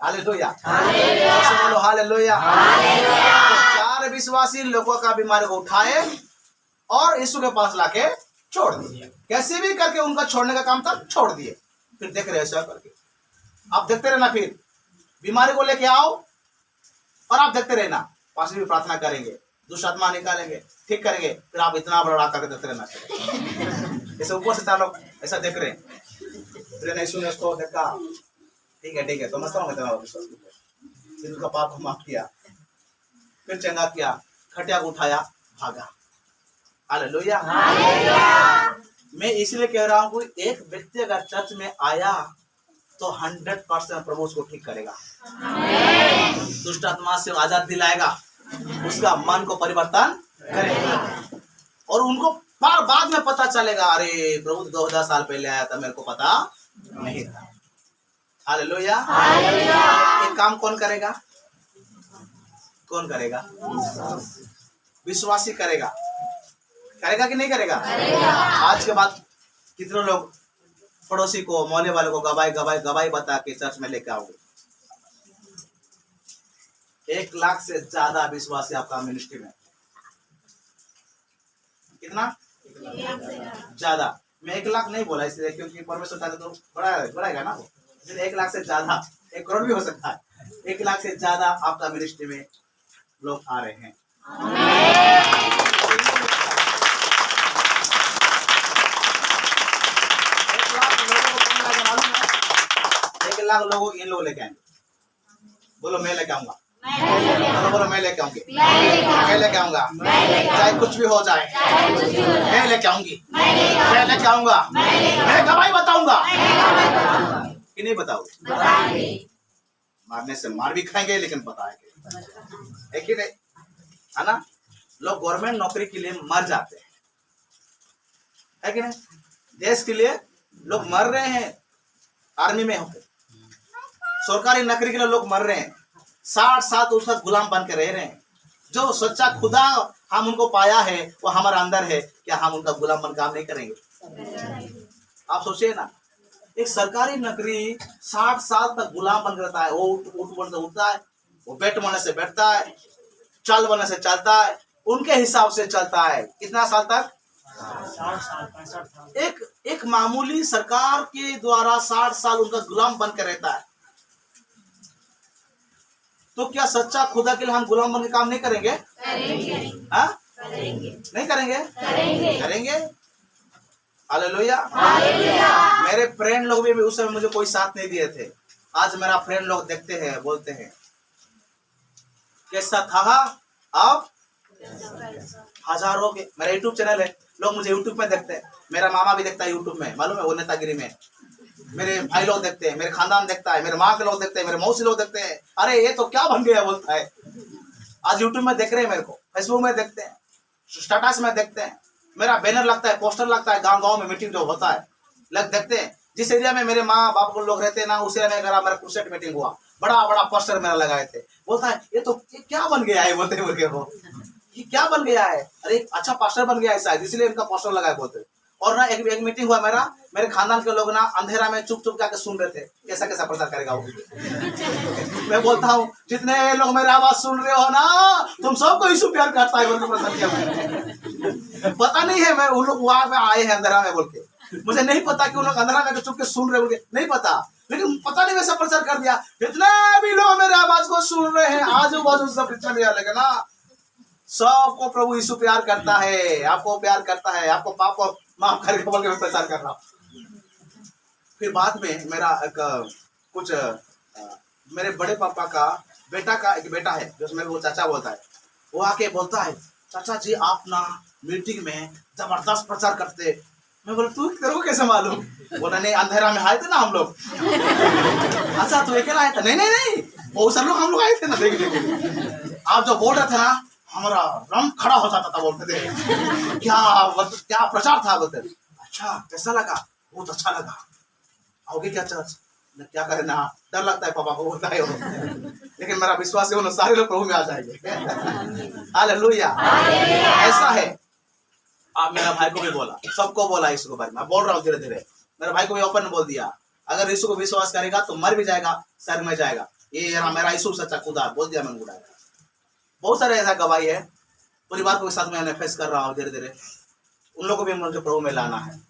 हालेलुया, बोलो हालेलुया। 4 विश्वासी लोगों का बीमारी को उठाए और यीशु के पास लाके छोड़ दिए। कैसे भी करके उनका छोड़ने का काम था, छोड़ दिए। फिर देख रहे ऐसा करके आप देखते रहना, फिर बीमारी को लेके आओ और आप देखते रहना। पास भी प्रार्थना करेंगे, दुष्ट आत्मा निकालेंगे, ठीक करेंगे, फिर आप इतना बड़ा करके देखते रहना। ऐसे ऊपर से 4 लोग ऐसा देख रहे हैं, फिर नहीं सुने उसको, देखा ठीक है समझता हूँ मैं विश्वास। फिर उसका पाप को माफ किया, फिर चंगा किया, खटिया को उठाया, भागा। हालेलुया। मैं इसलिए कह रहा हूँ कि एक व्यक्ति अगर चर्च में आया तो 100% प्रभु उसको ठीक करेगा, दुष्ट आत्मा से आजाद दिलाएगा, उसका मन को परिवर्तन करेगा और उनको बाद में पता चलेगा, अरे प्रभु 2000 साल पहले आया था, मेरे को पता नहीं था। हालेलुया। ये काम कौन करेगा? कौन करेगा? विश्वासी करेगा। करेगा कि नहीं करेगा? आज के बाद कितने लोग पड़ोसी को, मोहल्ले वाले को गवाही बता के चर्च में लेके आओगे? 1 लाख से ज्यादा विश्वासी आपका मिनिस्ट्री में। कितना ज्यादा? मैं 1 लाख नहीं बोला इसलिए क्योंकि परमेश्वर चाहते तो बढ़ाएगा ना वो। 1 लाख से ज्यादा, 1 करोड़ भी हो सकता है। 1 लाख से ज्यादा आपका मिनिस्ट्री में लोग आ रहे हैं। 1 लाख लोगों इन लोग लेके आएंगे। बोलो मैं लेके आऊंगा, बोलो मैं लेके आऊंगी, मैं लेके आऊंगा, चाहे कुछ भी हो जाए, मैं लेके आऊंगी, मैं लेके आऊंगा, मैं गवाही बताऊंगा कि नहीं बताओगे? मारने से मार भी खाएंगे लेकिन बताएंगे, है कि नहीं? है ना? लोग गवर्नमेंट नौकरी के लिए मर जाते हैं, है कि नहीं? देश के लिए लोग मर रहे हैं, आर्मी में होकर सरकारी नौकरी के लिए लोग मर रहे हैं, 60 साल तो उसका गुलाम बन के रह रहे हैं। जो सच्चा खुदा हम उनको पाया है वो हमारे अंदर है, क्या हम उनका गुलाम बन काम नहीं करेंगे? आप सोचिए ना, एक सरकारी नौकरी 60 साल तक गुलाम बन रहता है। वो उठ से उठता है, वो बैठ बनने से बैठता है, चल बनने से चलता है, उनके हिसाब से चलता है। कितना साल तक? 60 साल। एक मामूली सरकार के द्वारा 60 साल उनका गुलाम बन के रहता है। तो क्या सच्चा खुदा के लिए हम गुलाम बन के काम नहीं करेंगे? हाँ, नहीं करेंगे? करेंगे। हालेलुया। मेरे फ्रेंड लोग भी उस समय मुझे कोई साथ नहीं दिए थे। आज मेरा फ्रेंड लोग देखते हैं, बोलते हैं कैसा था अब हजारों के। मेरा यूट्यूब चैनल है, लोग मुझे यूट्यूब में देखते हैं। मेरा मामा भी देखता है यूट्यूब में, मालूम है, वो नेतागिरी में। मेरे भाई लोग देखते हैं, मेरे खानदान देखता है, मेरे माँ के लोग देखते हैं, मेरे मौसी लोग देखते हैं। अरे ये तो क्या बन गया बोलता है। आज यूट्यूब में देख रहे हैं मेरे को, फेसबुक में देखते हैं, स्टेटस में देखते हैं, मेरा बैनर लगता है, पोस्टर लगता है, गांव गांव में मीटिंग जो होता है लग देखते हैं। जिस एरिया में मेरे माँ बाप लोग रहते हैं ना, उस एरिया में अगर मेरा क्रूसेट मीटिंग हुआ, बड़ा बड़ा पोस्टर मेरा लगाए थे। बोलता है ये तो ये क्या बन गया है, बोलते हैं वो ये क्या बन गया है। अरे अच्छा पास्टर बन गया है शायद, इसलिए इनका पोस्टर लगाए बोलते। और ना एक मीटिंग हुआ मेरा, मेरे खानदान के लोग ना अंधेरा में चुप चुप जाके सुन रहे थे, कैसा कैसा प्रचार करेगा वो। मैं बोलता हूँ जितने लोग मेरी आवाज सुन रहे हो ना, तुम सबको यीशु प्यार करता है बोल के प्रचार किया। पता नहीं है मैं उन लोग वहां पे आए हैं अंधेरा में बोल के, मुझे नहीं पता कि उन लोग अंधेरा में चुप के सुन रहे बोल के, नहीं पता, लेकिन पता नहीं वैसा प्रचार कर दिया। जितने भी लोग मेरे आवाज को सुन रहे हैं, आजू बाजू सब प्रचार किया, लेकिन ना सबको प्रभु यीशु प्यार करता है, आपको प्यार करता है, आपको पाप को माफ करके बोल के मैं प्रचार कर रहा हूँ। फिर बाद में मेरा एक कुछ मेरे बड़े पापा का बेटा का एक बेटा है, जो मेरे को चाचा बोलता है, वो आके बोलता है चाचा जी आप ना मीटिंग में जबरदस्त प्रचार करते। मैं बोला तू तेरे को कैसे मालूम? बोला नहीं अंधेरा में आए थे ना हम लोग। अच्छा तू अकेला आया था? नहीं नहीं नहीं, बहुत सारे लोग हम लोग आए थे ना देखने के लिए। आप जो बोल रहे थे ना, हमारा रम खड़ा हो जाता था, बोलते थे क्या प्रचार था, बोलते अच्छा कैसा लगा? बहुत अच्छा लगा। आओगे क्या चर्च? क्या करे ना, डर लगता है पापा को, बोलता है वो। लेकिन मेरा विश्वास है उन्होंने सारे लोग प्रभु में आ जाएंगे। हालेलुया। ऐसा है। आप मेरा भाई को भी बोला, सबको बोला यीशु के बारे में, बोल रहा हूँ धीरे धीरे। मेरे भाई को भी ओपन बोल दिया, अगर यीशु को विश्वास करेगा तो मर भी जाएगा, सर में जाएगा। ये मेरा यीशु सच्चा खुदा बोल दिया मैंने। बुढ़ा बहुत सारे ऐसा गवाही है, परिवार के साथ मैं फेस कर रहा हूँ धीरे धीरे। उन लोगों को भी मुझे प्रभु में लाना है,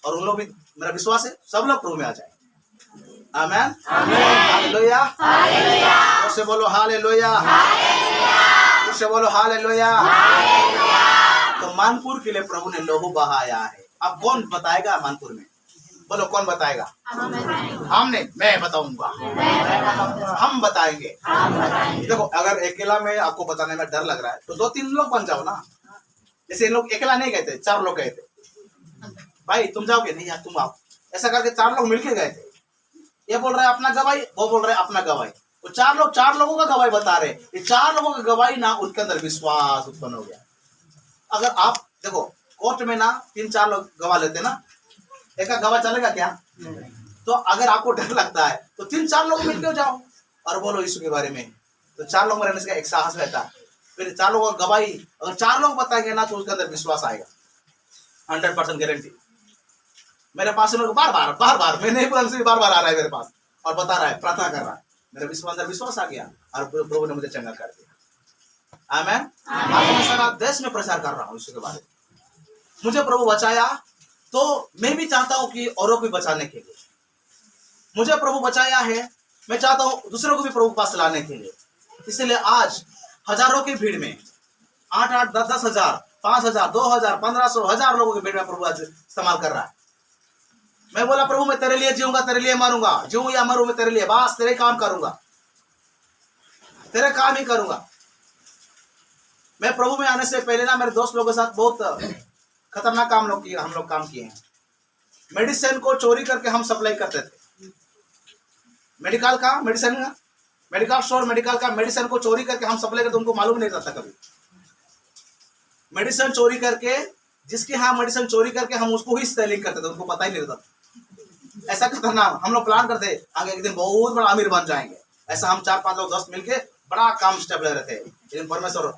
और उन लोग भी, मेरा विश्वास है सब लोग प्रभु में आ जाए। आमेन। हालेलुया। उससे बोलो हालेलुया। उससे बोलो हालेलुया। तो मानपुर के लिए प्रभु ने लहू बहाया है। अब कौन बताएगा मानपुर में? बोलो कौन बताएगा? हमने, मैं बताऊंगा, हम बताएंगे। देखो अगर अकेला में आपको बताने में डर लग रहा है तो 2-3 लोग बन जाओ ना। जैसे इन लोग अकेला नहीं गए थे, 4 लोग गए थे। भाई तुम जाओगे? नहीं यार तुम आओ। ऐसा करके 4 लोग मिलके गए थे। ये बोल रहा है अपना गवाही, वो बोल रहा है अपना गवाही। वो 4 लोगों का गवाही बता रहे। ये 4 लोगों का गवाही ना, उनके अंदर विश्वास उत्पन्न हो गया। अगर आप देखो कोर्ट में ना 3-4 लोग गवाह लेते ना, एक गवाह चलेगा क्या? तो अगर आपको डर लगता है तो 3-4 लोग मिलकर जाओ और बोलो यीशु के बारे में, तो 4 लोग में रहने से एक साहस रहता है। फिर 4 लोगों का गवाही अगर 4 लोग बताएंगे ना, तो उसके अंदर विश्वास आएगा, 100% गारंटी। मेरे पास बार बार मैं नहीं बोल, बार बार आ रहा है मेरे पास और बता रहा है, प्रार्थना कर रहा है। मेरे अंदर विश्वास आ गया और प्रभु ने मुझे चंगा कर दिया। आमेन। आज मैं सारा देश में प्रचार कर रहा हूँ यीशु के बारे में। मुझे प्रभु बचाया तो मैं भी चाहता हूँ कि औरों को भी बचाने के लिए। मुझे प्रभु बचाया है, मैं चाहता हूँ दूसरों को भी प्रभु पास लाने के लिए। इसलिए आज हजारों की भीड़ में 8-8, 10-10 हजार, 5,000, 2,000, 1,500, 1,000 लोगों की भीड़ में प्रभु आज इस्तेमाल कर रहा है। मैं बोला प्रभु मैं तेरे लिए जीऊंगा, तेरे लिए मरूंगा, जीऊं या मरूं मैं तेरे लिए, बस तेरे काम करूंगा, तेरे काम ही करूंगा। मैं प्रभु में आने से पहले ना मेरे दोस्त लोगों के साथ बहुत खतरनाक हम लोग काम किए हैं। मेडिसिन को चोरी करके हम सप्लाई करते थे। मेडिकल स्टोर, मेडिकल का मेडिसिन को चोरी करके हम सप्लाई करते, उनको मालूम नहीं रहता कभी। मेडिसिन चोरी करके, जिसके यहाँ मेडिसिन चोरी करके हम उसको ही सेलिंग करते थे, उनको पता ही नहीं रहता। ऐसा खतरनाक हम लोग प्लान करते, आगे एक दिन बहुत बड़ा अमीर बन जाएंगे। ऐसा हम 4-5 लोग 10 मिलके बड़ा काम स्टेप ले रहे थे। लेकिन परमेश्वर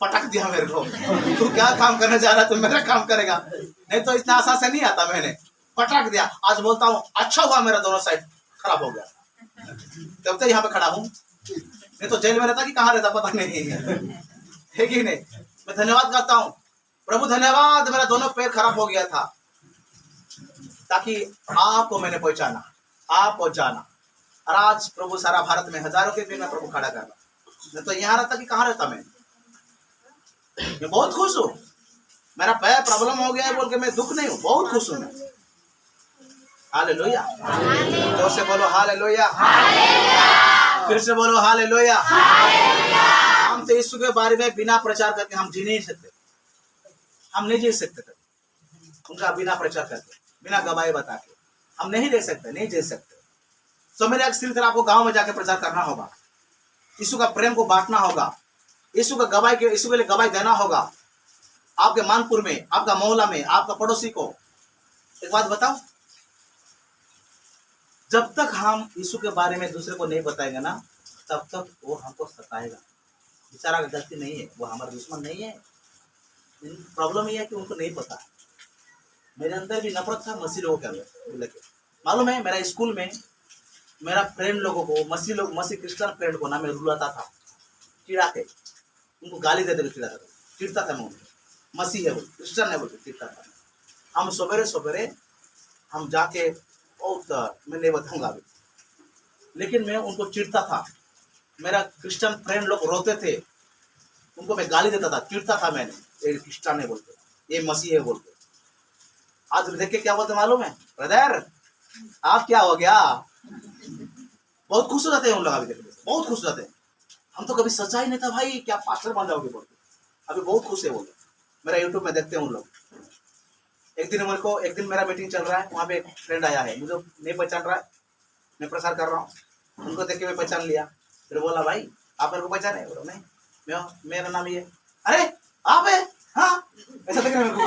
पटक दिया मेरे को, तू क्या काम करने जा रहा है, तू मेरा काम करेगा, नहीं तो इतना आसान से नहीं आता। मैंने पटक दिया। आज बोलता हूँ अच्छा हुआ मेरा दोनों साइड खराब हो गया, तब तक यहाँ पे खड़ा हूँ, नहीं तो जेल में रहता कि कहाँ रहता पता नहीं है कि नहीं। मैं धन्यवाद करता हूँ प्रभु, धन्यवाद, मेरा दोनों पैर खराब हो गया था ताकि आपको मैंने पहचाना, आप जाना। और आज प्रभु सारा भारत में हजारों के में प्रभु खड़ा कर रहा। मैं तो यहाँ रहता कि कहाँ रहता मैं बहुत खुश हूँ। मेरा पैर प्रॉब्लम हो गया है बोल के मैं दुख नहीं हूँ, बहुत खुश हूँ मैं। हालेलुया, जोर से बोलो हालेलुया, फिर से बोलो हालेलुया। हम तो यीशु के बारे में बिना प्रचार करके हम जी नहीं सकते, हम नहीं जी सकते थे उनका बिना प्रचार करके, बिना गवाही बता के हम नहीं दे सकते, नहीं जी सकते। तो मेरे एक सिलसिला आपको गांव में जाके प्रचार करना होगा, यीशु का प्रेम को बांटना होगा, यीशु का गवाही के यीशु के लिए गवाही देना होगा। आपके मानपुर में, आपका मोहल्ला में, आपका पड़ोसी को एक बात बताओ, जब तक हम यीशु के बारे में दूसरे को नहीं बताएंगे ना, तब तक वो हमको सताएगा। बेचारा का गलती नहीं है, वो हमारा दुश्मन नहीं है। प्रॉब्लम ये है कि उनको नहीं पता। मेरे अंदर भी नफरत था मसीह लोगों के अंदर। मालूम है, मेरा स्कूल में मेरा फ्रेंड लोगों को, मसीह क्रिश्चियन फ्रेंड को ना मैं रुलाता था, चिढ़ा के उनको गाली देते चिढ़ाता था, चिढ़ता था मैं उनको। मसीह है वो, क्रिश्चियन है वो, चिढ़ता था। हम सवेरे सवेरे हम जाके बहुत, मैं नहीं बताऊंगा अभी, लेकिन मैं उनको चिढ़ता था। मेरा क्रिश्चियन फ्रेंड लोग रोते थे, उनको मैं गाली देता था, चिढ़ता था मैंने, ये क्रिश्चियन है बोलते, ये मसीह है बोलते। आज देख के क्या बोलते मालूम है, ब्रदर आप क्या हो गया, बहुत खुश हो जाते हैं उन लोग। अभी बहुत खुश हो जाते हैं। हम तो कभी सोचा ही नहीं था भाई क्या पास्टर बन जाओगे बोलते, अभी बहुत खुश है वो लोग। मेरा यूट्यूब में देखते हैं उन लोग। एक दिन मेरा मीटिंग चल रहा है, वहाँ पे एक फ्रेंड आया है, मुझे नहीं पहचान रहा है, मैं प्रसार कर रहा हूँ, उनको देख के मैं पहचान लिया। फिर बोला भाई आप मेरे को पहचाने? बोला नहीं, मेरा नाम ये। अरे आप है? हाँ, ऐसा देख रहे मेरे को,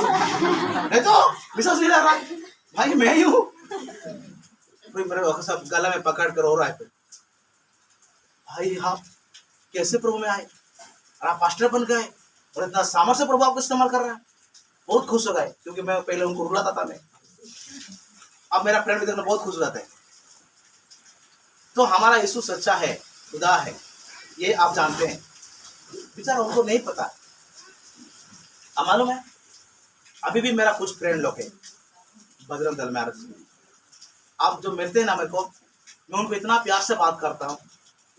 नहीं तो विश्वास नहीं रहा भाई मैं ही हूँ। मेरे सब गला में पकड़ कर रो रहा है। भाई आप कैसे प्रभु में आए और आप पास्टर बन गए और इतना सामर्थ्य से प्रभु आपको इस्तेमाल कर रहा है। बहुत खुश हो गए, क्योंकि मैं पहले उनको रुलाता था मैं, अब मेरा फ्रेंड भी देखना बहुत खुश हो जाता है। तो हमारा यीशु सच्चा है, खुदा है, ये आप जानते हैं। बेचारा उनको नहीं पता। अब मालूम है, अभी भी मेरा कुछ फ्रेंड लोग है बजरंग दल में, आप जो मिलते हैं ना मेरे को, मैं उनको इतना प्यार से बात करता हूँ,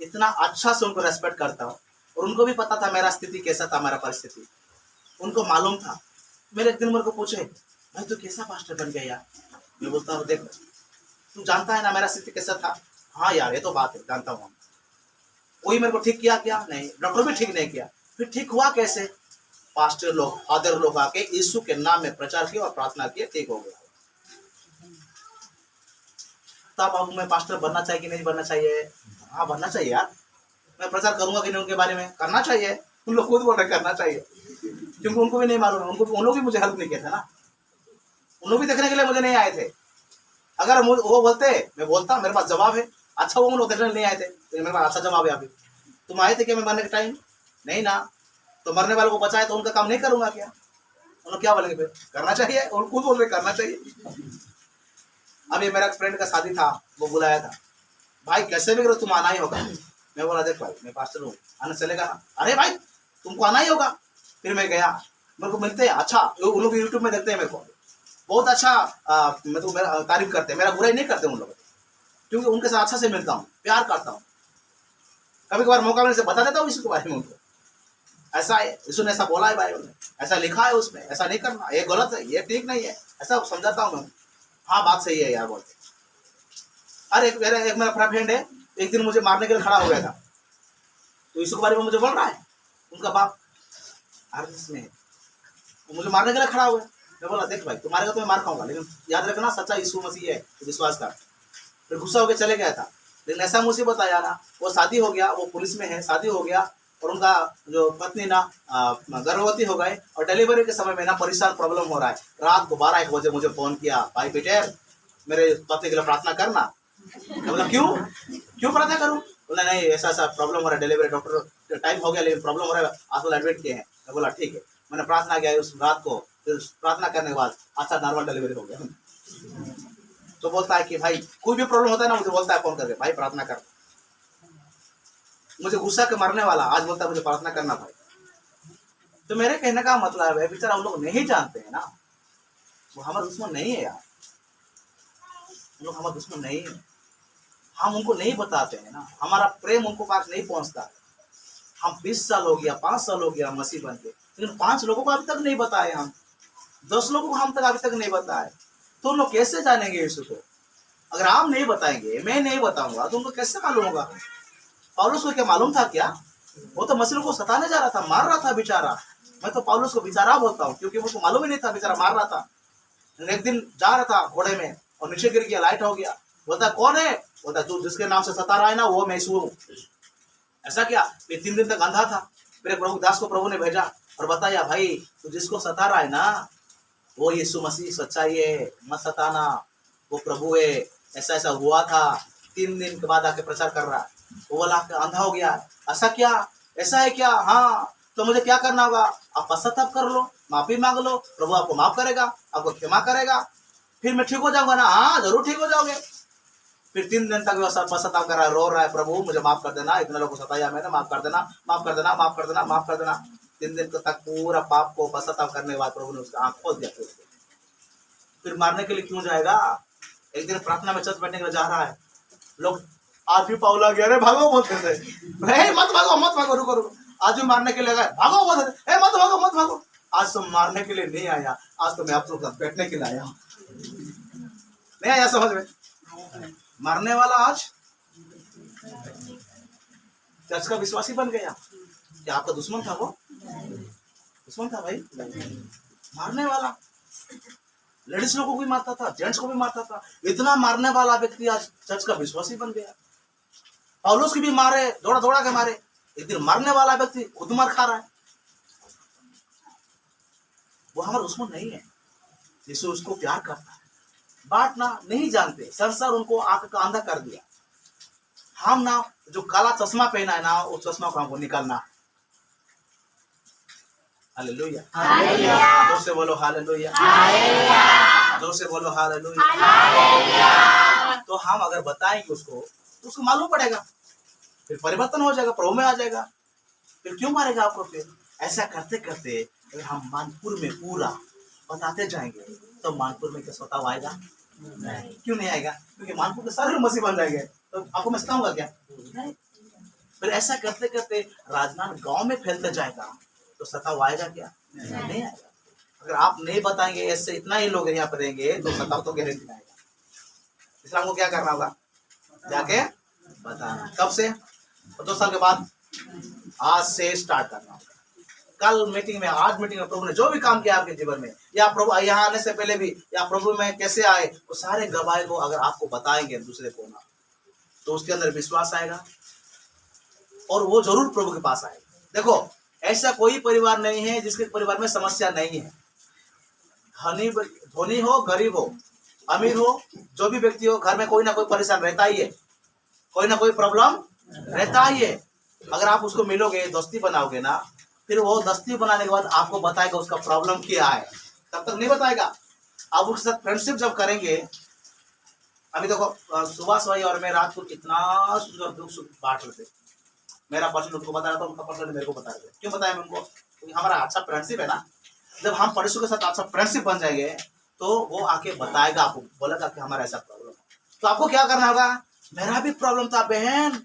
इतना अच्छा से उनको रेस्पेक्ट करता हूँ। और उनको भी पता था मेरा स्थिति कैसा था, मेरा परिस्थिति उनको मालूम था। मेरे एक दिन मेरे को पूछे, भाई तू कैसा पास्टर बन गया यार? मैं बोलता हूँ देख तू जानता है ना मेरा स्थिति कैसा था। हाँ यार ये तो बात है, जानता हूँ। कोई मेरे को ठीक किया क्या? नहीं, डॉक्टर भी ठीक नहीं किया। फिर ठीक हुआ कैसे? पास्टर लोग, फादर लोग आके यीशु के नाम में प्रचार किया और प्रार्थना किया, ठीक हो गया। तब अब मैं पास्टर बनना चाहिए कि नहीं बनना चाहिए? हाँ बनना चाहिए यार। मैं प्रचार करूंगा कि नहीं उनके बारे में? करना चाहिए। उन लोग खुद बोल रहे करना चाहिए, क्योंकि उनको भी नहीं मालूम, उन लोग भी मुझे हेल्प नहीं किया था ना, उन लोग भी देखने के लिए मुझे नहीं आए थे। अगर वो बोलते मैं बोलता, मेरे पास जवाब है अच्छा, वो लोग देखने नहीं आए थे, तो मेरे पास अच्छा जवाब है। अभी तुम आए थे क्या मैं मरने के टाइम? नहीं ना, तो मरने वालों को बचाए तो उनका काम नहीं करूंगा क्या? उन लोग क्या बोलेंगे फिर? करना चाहिए, और खुद बोल रहे करना चाहिए। अभी मेरा फ्रेंड का शादी था, वो बुलाया था, भाई कैसे भी करो तुम आना ही होगा। मैं बोला देख भाई मैं पास्टर हूँ, आना चलेगा ना? अरे भाई तुमको आना ही होगा। फिर मैं गया, मेरे को मिलते हैं, अच्छा उन लोग यूट्यूब में देखते हैं मेरे को, बहुत अच्छा मतलब मेरा तारीफ करते हैं, मेरा बुराई नहीं करते उन लोग, क्योंकि उनके साथ अच्छा से मिलता हूँ, प्यार करता हूँ। कभी कभार मौका मिलने से बता देता हूँ इसके बारे में उनको, ऐसा है यीशु ने ऐसा बोला है बाइबल में, ऐसा लिखा है उसमें, ऐसा नहीं करना, ये गलत है, ये ठीक नहीं है, ऐसा समझाता हूँ मैं। हाँ बात सही है यार बोलते। अरे एक मेरा फ्रेंड है, एक दिन मुझे मारने के लिए खड़ा हो गया था, तो यीशु के बारे में मुझे बोल रहा है, उनका बाप आर्मिस में है, वो मुझे मारने के लिए खड़ा हुआ है। मैं बोला देख भाई तुम्हारे को तो मैं मार खाऊंगा, लेकिन याद रखना सच्चा यीशु मसीह है, विश्वास कर। फिर गुस्सा होकर चले गया था, लेकिन ऐसा मुसीबत आया ना, वो शादी हो गया, वो पुलिस में है, शादी हो गया, और उनका जो पत्नी ना गर्भवती हो गए, और डिलीवरी के समय में ना परेशान प्रॉब्लम हो रहा है। रात को 12-1 बजे मुझे फोन किया, भाई पीटर मेरे पति के लिए प्रार्थना करना। मैं बोला क्यों प्रार्थना करूँ? बोला नहीं ऐसा ऐसा प्रॉब्लम हो रहा है, डिलीवरी डॉक्टर टाइम हो गया लेकिन प्रॉब्लम हो रहा है, आजकल एडमिट किए हैं। मैं बोला ठीक है। मैंने प्रार्थना किया उस रात को, फिर प्रार्थना करने के बाद अच्छा नॉर्मल डिलीवरी हो गया। तो बोलता है कि भाई कोई भी प्रॉब्लम होता है ना, मुझे बोलता है फोन करके, भाई प्रार्थना कर। मुझे गुस्सा के मारने वाला आज बोलता है मुझे प्रार्थना करना भाई। तो मेरे कहने का मतलब है बेचारा उन लोग नहीं जानते हैं ना, वो हमारा दुश्मन नहीं है यार, उन लोग हमारा दुश्मन नहीं है। हम उनको नहीं बताते हैं ना, हमारा प्रेम उनको पास नहीं पहुंचता। हम 20 साल हो गया, 5 साल हो गया मसीह बन के, लेकिन 5 लोगों को अभी तक नहीं बताए, हम 10 लोगों को हम तक अभी तक नहीं बताए, तो उन लोग कैसे जानेंगे यीशु को? अगर आप नहीं बताएंगे, मैं नहीं बताऊंगा, तो उनको कैसे मालूम होगा? पौलुस को क्या मालूम था क्या? वो तो मसीह को सताने जा रहा था, मार रहा था बेचारा। मैं तो पौलुस को बेचारा बोलता हूँ, क्योंकि उसको मालूम ही नहीं था, बेचारा मार रहा था। एक दिन जा रहा था घोड़े में और नीचे गिर गया, लाइट हो गया। बोलता कौन है? बोलता तू जिसके नाम से सता रहा है ना, वो मैं यीशु हूँ। ऐसा क्या? ये 3 दिन तक अंधा था, फिर प्रभु दास को प्रभु ने भेजा और बताया, भाई तू जिसको सता रहा है ना, वो यीशु मसीह सच्चाई है, मत सताना, वो प्रभु है। ऐसा ऐसा हुआ था। 3 दिन के बाद आके प्रचार कर रहा है, वो वाला अंधा हो गया। ऐसा क्या? ऐसा है क्या? हाँ, तो मुझे क्या करना होगा? आप पश्चाताप कर लो, माफी मांग लो, प्रभु आपको माफ करेगा, आपको क्षमा करेगा, फिर मैं ठीक हो जाऊंगा ना? हाँ, जरूर ठीक हो जाओगे। फिर 3 दिन तक वो पश्चाताप कर रहा है, रो रहा है, प्रभु मुझे माफ कर देना, इतने लोगों को सताया मैंने, माफ कर देना, माफ कर देना, माफ कर देना, माफ कर देना। 3 दिन तक पूरा पाप को पश्चाताप करने के बाद प्रभु ने उसका आंख खोल दिया। फिर मारने के लिए क्यों जाएगा? एक दिन प्रार्थना में चर्च बैठने के लिए जा रहा है, लोग आज भी पाउला गया, अरे भागो बोलते थे, मत भागो मत भागो, रुको रुको, आज भी मारने के लिए गए, भागो बोलते थे, मत भागो मत भागो। आज तो मारने के लिए नहीं आया, आज तो मैं आप लोग साथ बैठने के लिए आया हूँ। नहीं आया समझ में? मारने वाला आज चर्च का विश्वासी बन गया। क्या आपका दुश्मन था? वो दुश्मन था भाई, मारने वाला। लेडीज लोगों को भी मारता था, जेंट्स को भी मारता था। इतना मारने वाला व्यक्ति आज चर्च का विश्वासी बन गया। पौलुस की भी मारे, दौड़ा दौड़ा के मारे। एक दिन मारने वाला व्यक्ति खुद मार खा रहा है। वो हमारा दुश्मन नहीं है, यीशु उसको प्यार करता है। बात ना नहीं जानते, संसार उनको आंख का अंधा कर दिया। हम ना जो काला चश्मा पहना है ना, उस चश्मा को हमको निकालना है। हालेलुया, जोर से बोलो हालेलुया, जोर से बोलो हालेलुया। तो हम अगर बताएंगे उसको, तो उसको मालूम पड़ेगा, फिर परिवर्तन हो जाएगा, प्रभु में आ जाएगा। फिर क्यों मारेगा आपको? फिर ऐसा करते करते अगर हम मानपुर में पूरा बताते जाएंगे, तो मानपुर में क्या सताव आएगा? नहीं। क्यों नहीं आएगा? क्योंकि मानपुर के सारे मसीह बन जाएंगे, तो आपको मैं सताऊंगा क्या? नहीं। फिर ऐसा करते करते राजनांद गांव में फैलते जाएगा, तो सताव आएगा क्या? नहीं आएगा। अगर आप नहीं बताएंगे, ऐसे इतना ही लोग यहाँ पर रहेंगे, तो सताव तो गारंटी आएगा। इसलिए हमको क्या करना होगा? जाके बताना। कब से? 2 साल के बाद। आज से स्टार्ट करना होगा। कल मीटिंग में, आज मीटिंग में प्रभु ने जो भी काम किया आपके जीवन में, या प्रभु यहाँ आने से पहले भी, या प्रभु में कैसे आए, वो सारे गवाही को अगर आपको बताएंगे दूसरे को ना, तो उसके अंदर विश्वास आएगा और वो जरूर प्रभु के पास आएगा। देखो, ऐसा कोई परिवार नहीं है जिसके परिवार में समस्या नहीं है। धनी हो, गरीब हो, अमीर हो, जो भी व्यक्ति हो, घर में कोई ना कोई परेशान रहता ही है, कोई ना कोई प्रॉब्लम रहता ही है। अगर आप उसको मिलोगे, दोस्ती बनाओगे ना, फिर वो दोस्ती बनाने के बाद आपको बताएगा उसका प्रॉब्लम क्या है। तब तक नहीं बताएगा। आप उसके साथ फ्रेंडशिप जब करेंगे, अभी देखो सुभाष भाई और मैं रात को कितना सुंदर दुख सुख बांट रहे थे। मेरा पर्सन उनको बता रहा था, उनका पर्सन मेरे को बता रहे थे। क्यों बताया मैं उनको? क्योंकि हमारा अच्छा फ्रेंडशिप है ना। जब हम पड़ोसियों के साथ अच्छा फ्रेंडशिप बन जाएंगे, तो वो आके बताएगा, आपको बोलेगा कि हमारा ऐसा प्रॉब्लम है। तो आपको क्या करना होगा? मेरा भी प्रॉब्लम था बहन,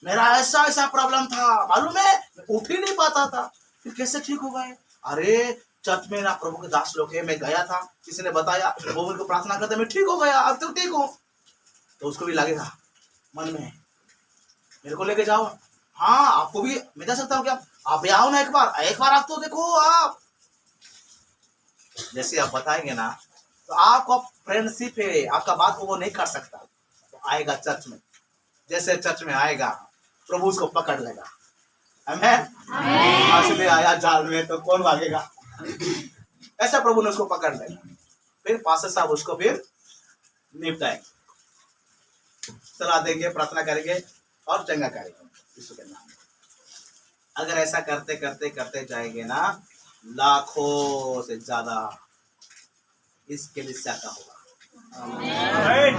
मेरा ऐसा ऐसा प्रॉब्लम था, मालूम है, उठ ही नहीं पाता था, फिर कैसे ठीक हो गए? अरे चर्च में ना प्रभु के दास लोग है, मैं गया था, किसी ने बताया, वो मेरे को प्रार्थना करते, मैं ठीक हो गया, अब तो ठीक हूँ। तो उसको भी लगेगा मन में, मेरे को लेके जाओ। हाँ, आपको भी मैं जा सकता हूँ क्या? आप भी आओ ना, एक बार आप तो देखो। आप जैसे आप बताएंगे ना, तो आपका फ्रेंडशिप है, आपका बात को वो नहीं कर सकता। तो आएगा चर्च में, जैसे चर्च में आएगा, प्रभु उसको पकड़ लेगा। आमीन। आया जाल में तो कौन भागेगा? ऐसा प्रभु ने उसको पकड़ लेगा। फिर पास्टर साहब उसको फिर निपटाएंगे, सलाह देंगे, प्रार्थना करेंगे और चंगा करेंगे यीशु के नाम। अगर ऐसा करते करते करते जाएंगे ना, लाखों से ज्यादा इस कलीसिया का होगा।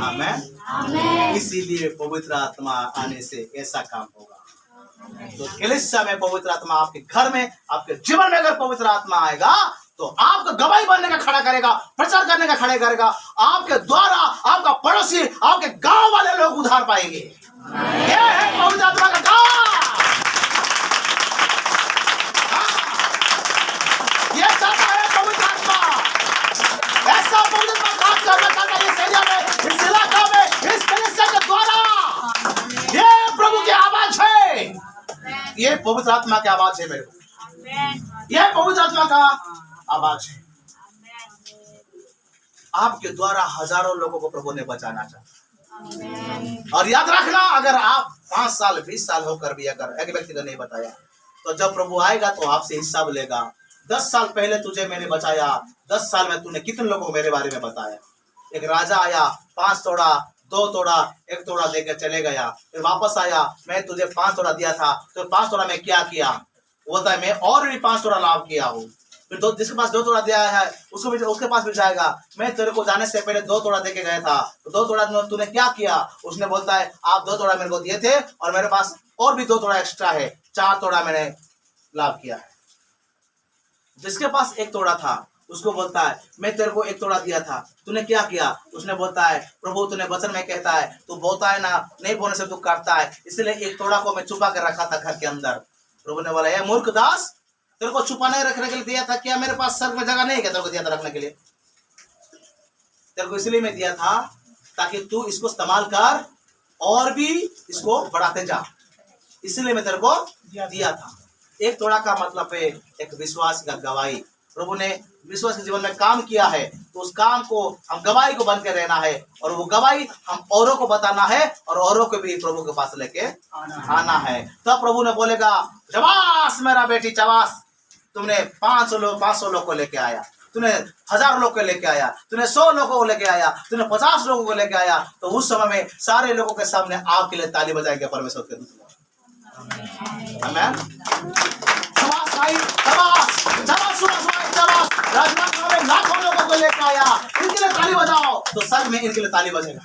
आमीन। इसीलिए पवित्र आत्मा आने से ऐसा काम होगा। तो कलीसिया में पवित्र आत्मा, आपके घर में, आपके जीवन में अगर पवित्र आत्मा आएगा, तो आपको गवाही बनने का खड़ा करेगा, प्रचार करने का खड़ा करेगा। आपके द्वारा आपका पड़ोसी, आपके गांव वाले लोग उधार पाएंगे। ये है पवित्र आत्मा का काम। ये चाहता है पवित्र आत्मा, ऐसा पवित्र आत्मा काम करना चाहता है इस एरिया में, इस इलाका में, इस कलीसिया के द्वारा। ये प्रभु की आवाज है, ये पवित्र आत्मा की आवाज है मेरे को, ये पवित्र आत्मा का आवाज है। आपके द्वारा हजारों लोगों को प्रभु ने बचाना चाहता। और याद रखना, अगर आप 5 साल 20 साल होकर भी अगर एक व्यक्ति को नहीं बताया, तो जब प्रभु आएगा तो आपसे हिसाब लेगा। 10 साल पहले तुझे मैंने बचाया, 10 साल में तूने कितने लोगों को मेरे बारे में बताया। एक राजा आया, 5 तोड़ा 2 तोड़ा 1 तोड़ा देकर चले गया, फिर वापस आया, मैं तुझे 5 तोड़ा दिया था, तो 5 तोड़ा में क्या किया, बोलता है मैं और भी 5 तोड़ा लाभ किया हूँ। फिर जिसके पास 2 तोड़ा दिया है उसको भी, उसके पास भी जाएगा, मैं तेरे को जाने से पहले 2 तोड़ा देके गया था, तो 2 तोड़ा तूने क्या किया। उसने बोलता है आप 2 तोड़ा मेरे को दिए थे और मेरे पास और भी 2 तोड़ा एक्स्ट्रा है, 4 तोड़ा मैंने लाभ किया है। जिसके पास 1 तोड़ा था उसको बोलता है मैं तेरे को 1 तोड़ा दिया था, तूने क्या किया। उसने बोलता है प्रभु तूने वचन में कहता है तू बोता है ना, नहीं बोने से तू काटता है, इसलिए 1 तोड़ा को मैं छुपा कर रखा था घर के अंदर। प्रभु ने बोला ये मूर्ख दास, तेरे को छुपाने रखने के लिए दिया था क्या, मेरे पास स्वर्ग में जगह नहीं है क्या तेरे को दिया था रखने के लिए। तेरे को इसलिए मैं दिया था ताकि तू इसको इस्तेमाल कर और भी इसको बढ़ाते जा, इसलिए मैं तेरे को दिया था। 1 तोड़ा का मतलब है एक विश्वास का गवाही। प्रभु ने विश्वास के जीवन में काम किया है, तो उस काम को हम गवाही को बन के रहना है, और वो गवाही हम औरों को बताना है और औरों को भी प्रभु के पास लेके आना है। तब प्रभु ने बोलेगा शाबाश मेरा बेटी शाबाश, तुमने 500 लोग को लेके आया, तूने 1000 लोग को लेके आया, तूने 100 लोगों को लेके आया, तूने 50 लोगों को लेके आया। तो उस समय में सारे लोगों के सामने आपके लिए ताली बजाएंगे परमेश्वर के दूत। आमीन। शाबाश भाई, शाबाश, शाबाश, शाबाश। राजनाथ में लाखों लोगों को लेके आया, इनके लिए ताली बजाओ, तो सर में इनके लिए ताली बजेगा।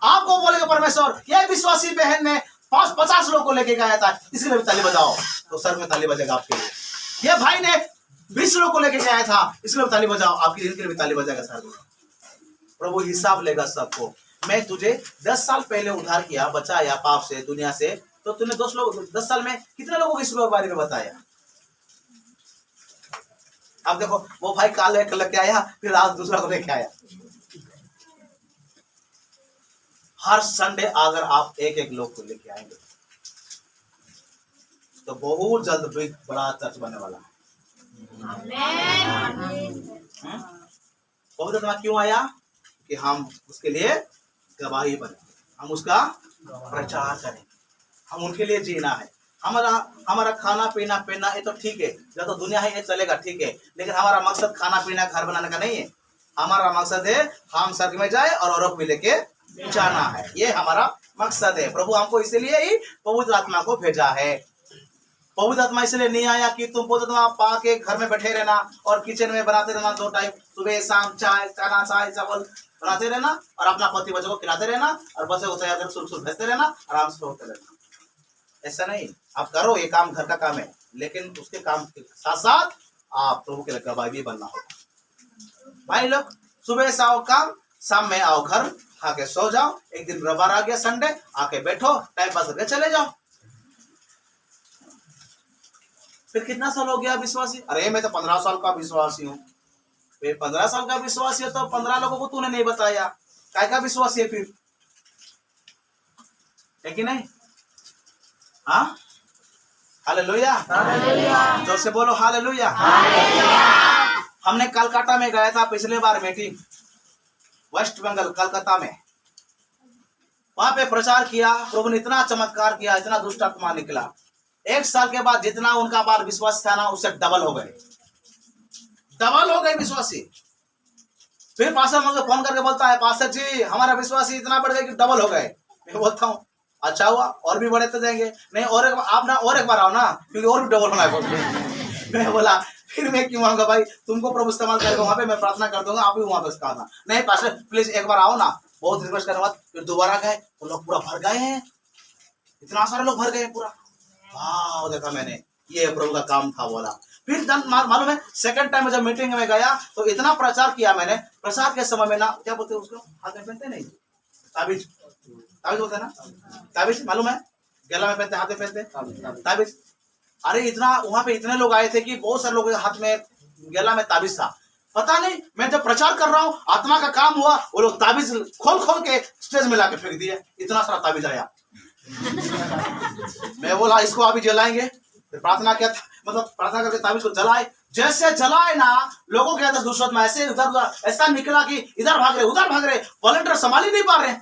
आपको बोलेगा परमेश्वर ये विश्वासी बहन ने 50 लोग को लेके आया था, इसलिए भी ताली बजाओ, तो सर में ताली बजेगा आपके लिए। ये भाई ने 20 लोग को लेके आया था, इसलिए ताली बजाओ, आपकी इनके लिए भी ताली बजाएगा सर में। प्रभु हिसाब लेगा सबको। मैं तुझे 10 साल पहले उद्धार किया, बचाया पाप से, दुनिया से, तो तूने 10 साल में कितने लोगों को इस बारे में बताया। अब देखो वो भाई काल लेके आया, फिर आज दूसरा को लेके आया। हर संडे अगर आप एक लोग को लेके आएंगे तो बहुत जल्द बड़ा चर्च बनने वाला है। पवित्र आत्मा क्यों आया कि हम उसके लिए गवाही बने, हम उसका प्रचार करें, हम उनके लिए जीना है। हमारा खाना पीना पहनना ये तो ठीक है, जब तो दुनिया है ये चलेगा ठीक है, लेकिन हमारा मकसद खाना पीना घर बनाने का नहीं है। हमारा मकसद है हम स्वर्ग में जाए और औरों को भी लेके जाना है, ये हमारा मकसद है। प्रभु हमको इसलिए ही पवित्र आत्मा को भेजा है। पवित्र आत्मा इसलिए नहीं आया कि तुम पवित्र आत्मा पा के घर में बैठे रहना और किचन में बनाते रहना 2 टाइम, सुबह शाम चाय चावल बनाते रहना और अपना पति बच्चों को खिलाते रहना और बच्चों को तैयार कर सुर भेजते रहना, आराम से होते रहना। ऐसा नहीं, आप करो ये काम, घर का काम है, लेकिन उसके काम के साथ साथ आप प्रभु के लिए गवाही भी बनना होगा। भाई लोग सुबह से आओ काम, शाम में आओ घर, खा के सो जाओ। एक दिन रविवार आ गया संडे, आके बैठो टाइम पास करके चले जाओ। फिर कितना साल हो गया विश्वासी? अरे मैं तो 15 साल का विश्वासी हूँ। फिर 15 साल का विश्वासी है तो 15 लोगों को तूने नहीं बताया, काय का विश्वासी है फिर, है कि नहीं? हाँ, हालेलुया, जोर से बोलो हालेलुया। हमने कलकत्ता में गया था पिछले बार मीटिंग, वेस्ट बंगाल कलकत्ता में, वहां पे प्रचार किया। प्रभु ने इतना चमत्कार किया, इतना दुष्ट आत्मा निकला। 1 साल के बाद जितना उनका बार विश्वास था ना, उससे डबल हो गए विश्वासी। फिर पास्टर मुझे फोन करके बोलता है पास्टर जी हमारा विश्वासी इतना बढ़ गया कि डबल हो गए। मैं बोलता हूँ अच्छा हुआ, और भी बढ़ते जाएंगे। नहीं और आप ना और एक बार आओ ना, क्योंकि और भी डबल होना है। मैं बोला फिर मैं क्यों आऊंगा भाई, तुमको प्रभु इस्तेमाल करेगा, वहां पे मैं प्रार्थना कर दूंगा, आप भी वहां पे कहना नहीं पास्टर प्लीज एक बार आओ ना। बहुत रिक्वेस्ट करने बाद फिर दोबारा गए, तो लोग पूरा भर गए हैं, इतना सारे लोग भर गए पूरा। वाह देखा मैंने, ये प्रभु का काम था। बोला फिर मालूम है सेकंड टाइम जब मीटिंग में गया तो इतना प्रचार किया मैंने, प्रचार के समय में ना क्या बोलते हैं उसको, हाथ में पहनते नहीं, ताबीज, ताबीज बोलते हैं ना, ताबीज मालूम है, गला में पहनते, हाथ में पहनते ताबीज। अरे इतना वहां पे इतने लोग आए थे कि बहुत सारे लोगों के हाथ में गला में ताबीज था। पता नहीं मैं जब प्रचार कर रहा हूँ आत्मा का काम हुआ, वो लोग ताबीज खोल खोल के स्टेज में लाके फेंक दिए, इतना सारा ताबीज आया। मैं बोला इसको अभी जलाएंगे, फिर प्रार्थना किया, मतलब प्रार्थना करके ताबीज को जलाए। जैसे जलाए ना, लोगों के अंदर दूसरों में ऐसे इधर उधर ऐसा निकला कि इधर भाग रहे उधर भाग रहे, वॉलंटियर संभाल ही नहीं पा रहे।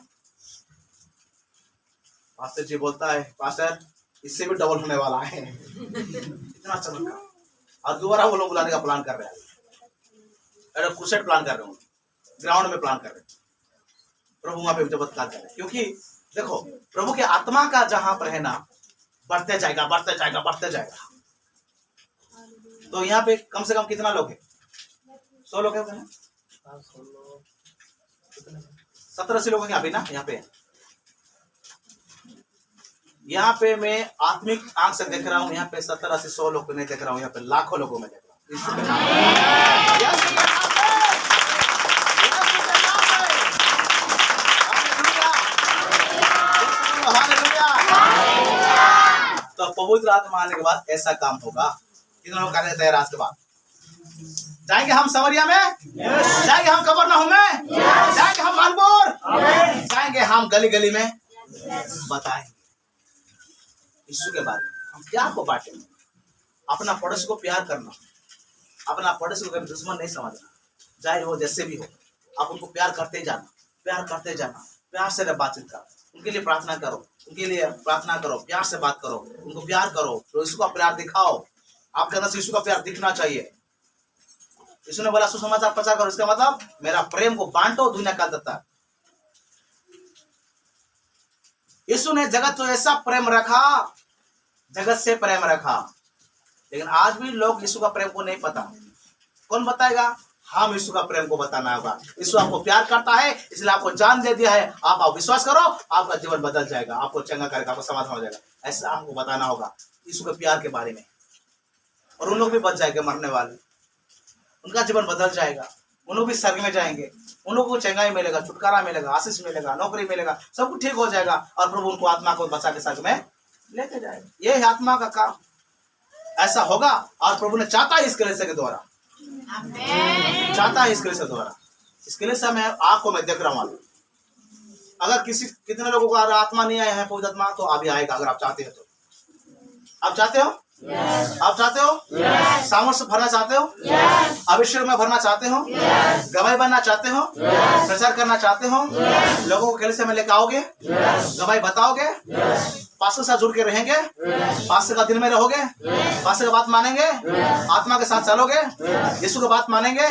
पास्टर जी बोलता है पास्टर इससे भी डबल होने वाला है। इतना चमत्कार। और दोबारा वो लोग बुलाने का प्लान कर रहे हैं, अरे क्रूसेड प्लान कर रहे हो, ग्राउंड में प्लान कर रहे हैं, प्रभु वहां पे चमत्कार कर रहे हैं। क्योंकि देखो प्रभु के आत्मा का जहां पर है ना, बढ़ते जाएगा बढ़ते जाएगा बढ़ते जाएगा। तो यहाँ पे कम से कम कितना लोग है, 100 लोग है, 70-80 लोग हैं अभी ना यहाँ पे मैं आत्मिक आंख से देख रहा हूँ, यहाँ पे 70-80-100 लोग को नहीं देख रहा हूँ, यहाँ पे लाखों लोगों में देख रहा हूँ। तो पवित्र आत्मा आने के बाद ऐसा काम होगा। कितने लोग करने तैयार आज के बाद? जाएंगे हम समरिया में, जाएंगे हम कबरनहूम में, जाएंगे हम मालपुर, जाएंगे हम गली गली में, बताएंगे यीशु के बारे में। हम प्यार को बांटेंगे, अपना पड़ोसी को प्यार करना, अपना पड़ोसी को कभी दुश्मन नहीं समझना, चाहे वो जैसे भी हो, आप उनको प्यार करते जाना, प्यार करते जाना, प्यार से बातचीत करो, उनके लिए प्रार्थना करो, उनके लिए प्रार्थना करो, प्यार से बात करो, उनको प्यार करो, तो यीशु का प्यार दिखाओ। आपके अंदर से यीशु का प्यार दिखना चाहिए। यीशु ने बोला सुसमाचार प्रचार करो, इसका मतलब मेरा प्रेम को बांटो, दुनिया का देता है। यीशु ने जगत तो ऐसा प्रेम रखा, जगत से प्रेम रखा, लेकिन आज भी लोग यीशु का प्रेम को नहीं पता। कौन बताएगा? हम यीशु का प्रेम को बताना होगा। यीशु आपको प्यार करता है, इसलिए आपको जान दे दिया है। आप विश्वास करो, आपका जीवन बदल जाएगा, आपको चंगा करेगा, आपको समाधान हो जाएगा। ऐसा आपको बताना होगा यीशु के प्यार के बारे में। और उन लोग भी बच जाएंगे, मरने वाले, उनका जीवन बदल जाएगा, उन लोग भी स्वर्ग में जाएंगे, उन लोगों को चंगाई मिलेगा, छुटकारा मिलेगा, आशीष मिलेगा, नौकरी मिलेगा, सब कुछ ठीक हो जाएगा। और प्रभु उनको आत्मा को बचा के स्वर्ग में लेके जाएगा। ये है आत्मा का काम। ऐसा होगा और प्रभु ने चाहता है इसके लिए के द्वारा, चाहता है इसके लिए द्वारा। इसके लिए मैं आपको मैं देख रहा हूँ। अगर कितने लोगों को आत्मा नहीं आया है पवित्र आत्मा, तो अभी आएगा अगर आप चाहते हैं तो। आप चाहते हो? आप चाहते हो? सामर्थ्य भरना चाहते हो? अभिषेक में भरना चाहते हो? गवाही बनना चाहते हो? प्रचार करना चाहते हो? लोगों को खेल से में लेकर आओगे, गवाही बताओगे, पास्टर के साथ जुड़ के रहेंगे, पास्टर का दिल में रहोगे, पास्टर की बात मानेंगे, आत्मा के साथ चलोगे, यीशु की बात मानेंगे,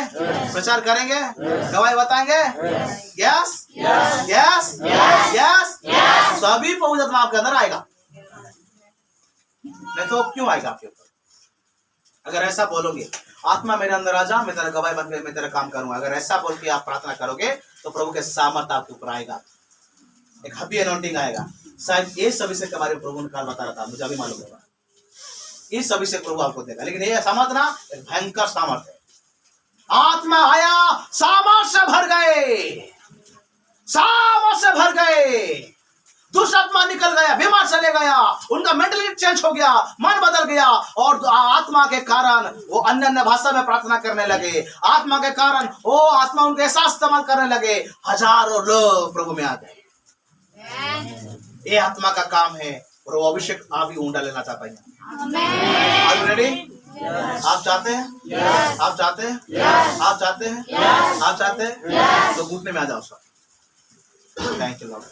प्रचार करेंगे, गवाही बताएंगे। यस यस यस, तभी पवित्र आत्मा आपके अंदर आएगा। नहीं तो क्यों आएगा आपके ऊपर? अगर ऐसा बोलोगे आत्मा मेरे अंदर आ जा, मैं तेरा गवाही बन के मैं तेरा काम करूंगा, अगर ऐसा बोल के आप प्रार्थना करोगे तो प्रभु के सामर्थ आपके ऊपर आएगा, एक हैप्पी अनॉइंटिंग आएगा। शायद ये सभी से हमारे प्रभु ने काल बता रहा था, मुझे अभी मालूम होगा, इस सभी से प्रभु आपको देगा। लेकिन ये सामर्थ ना एक भयंकर सामर्थ है। आत्मा आया, सामर्थ से भर गए, सामर्थ से भर गए, दुष्ट आत्मा निकल गया, बीमार चले गया, उनका मेंटलिटी चेंज हो गया, मन बदल गया, और आत्मा के कारण वो अन्य अन्य भाषा में प्रार्थना करने लगे। आत्मा के कारण वो आत्मा उनके एहसास इस्तेमाल करने लगे, हजारों लोग प्रभु में आ गए। ये आत्मा का काम है, और वो अभिषेक आप ही ऊंडा लेना चाहता है। Are you ready? आप चाहते हैं? आप चाहते हैं? आप चाहते हैं? आप चाहते हैं? तो घुटने में आ जाओ सब। Thank you Lord.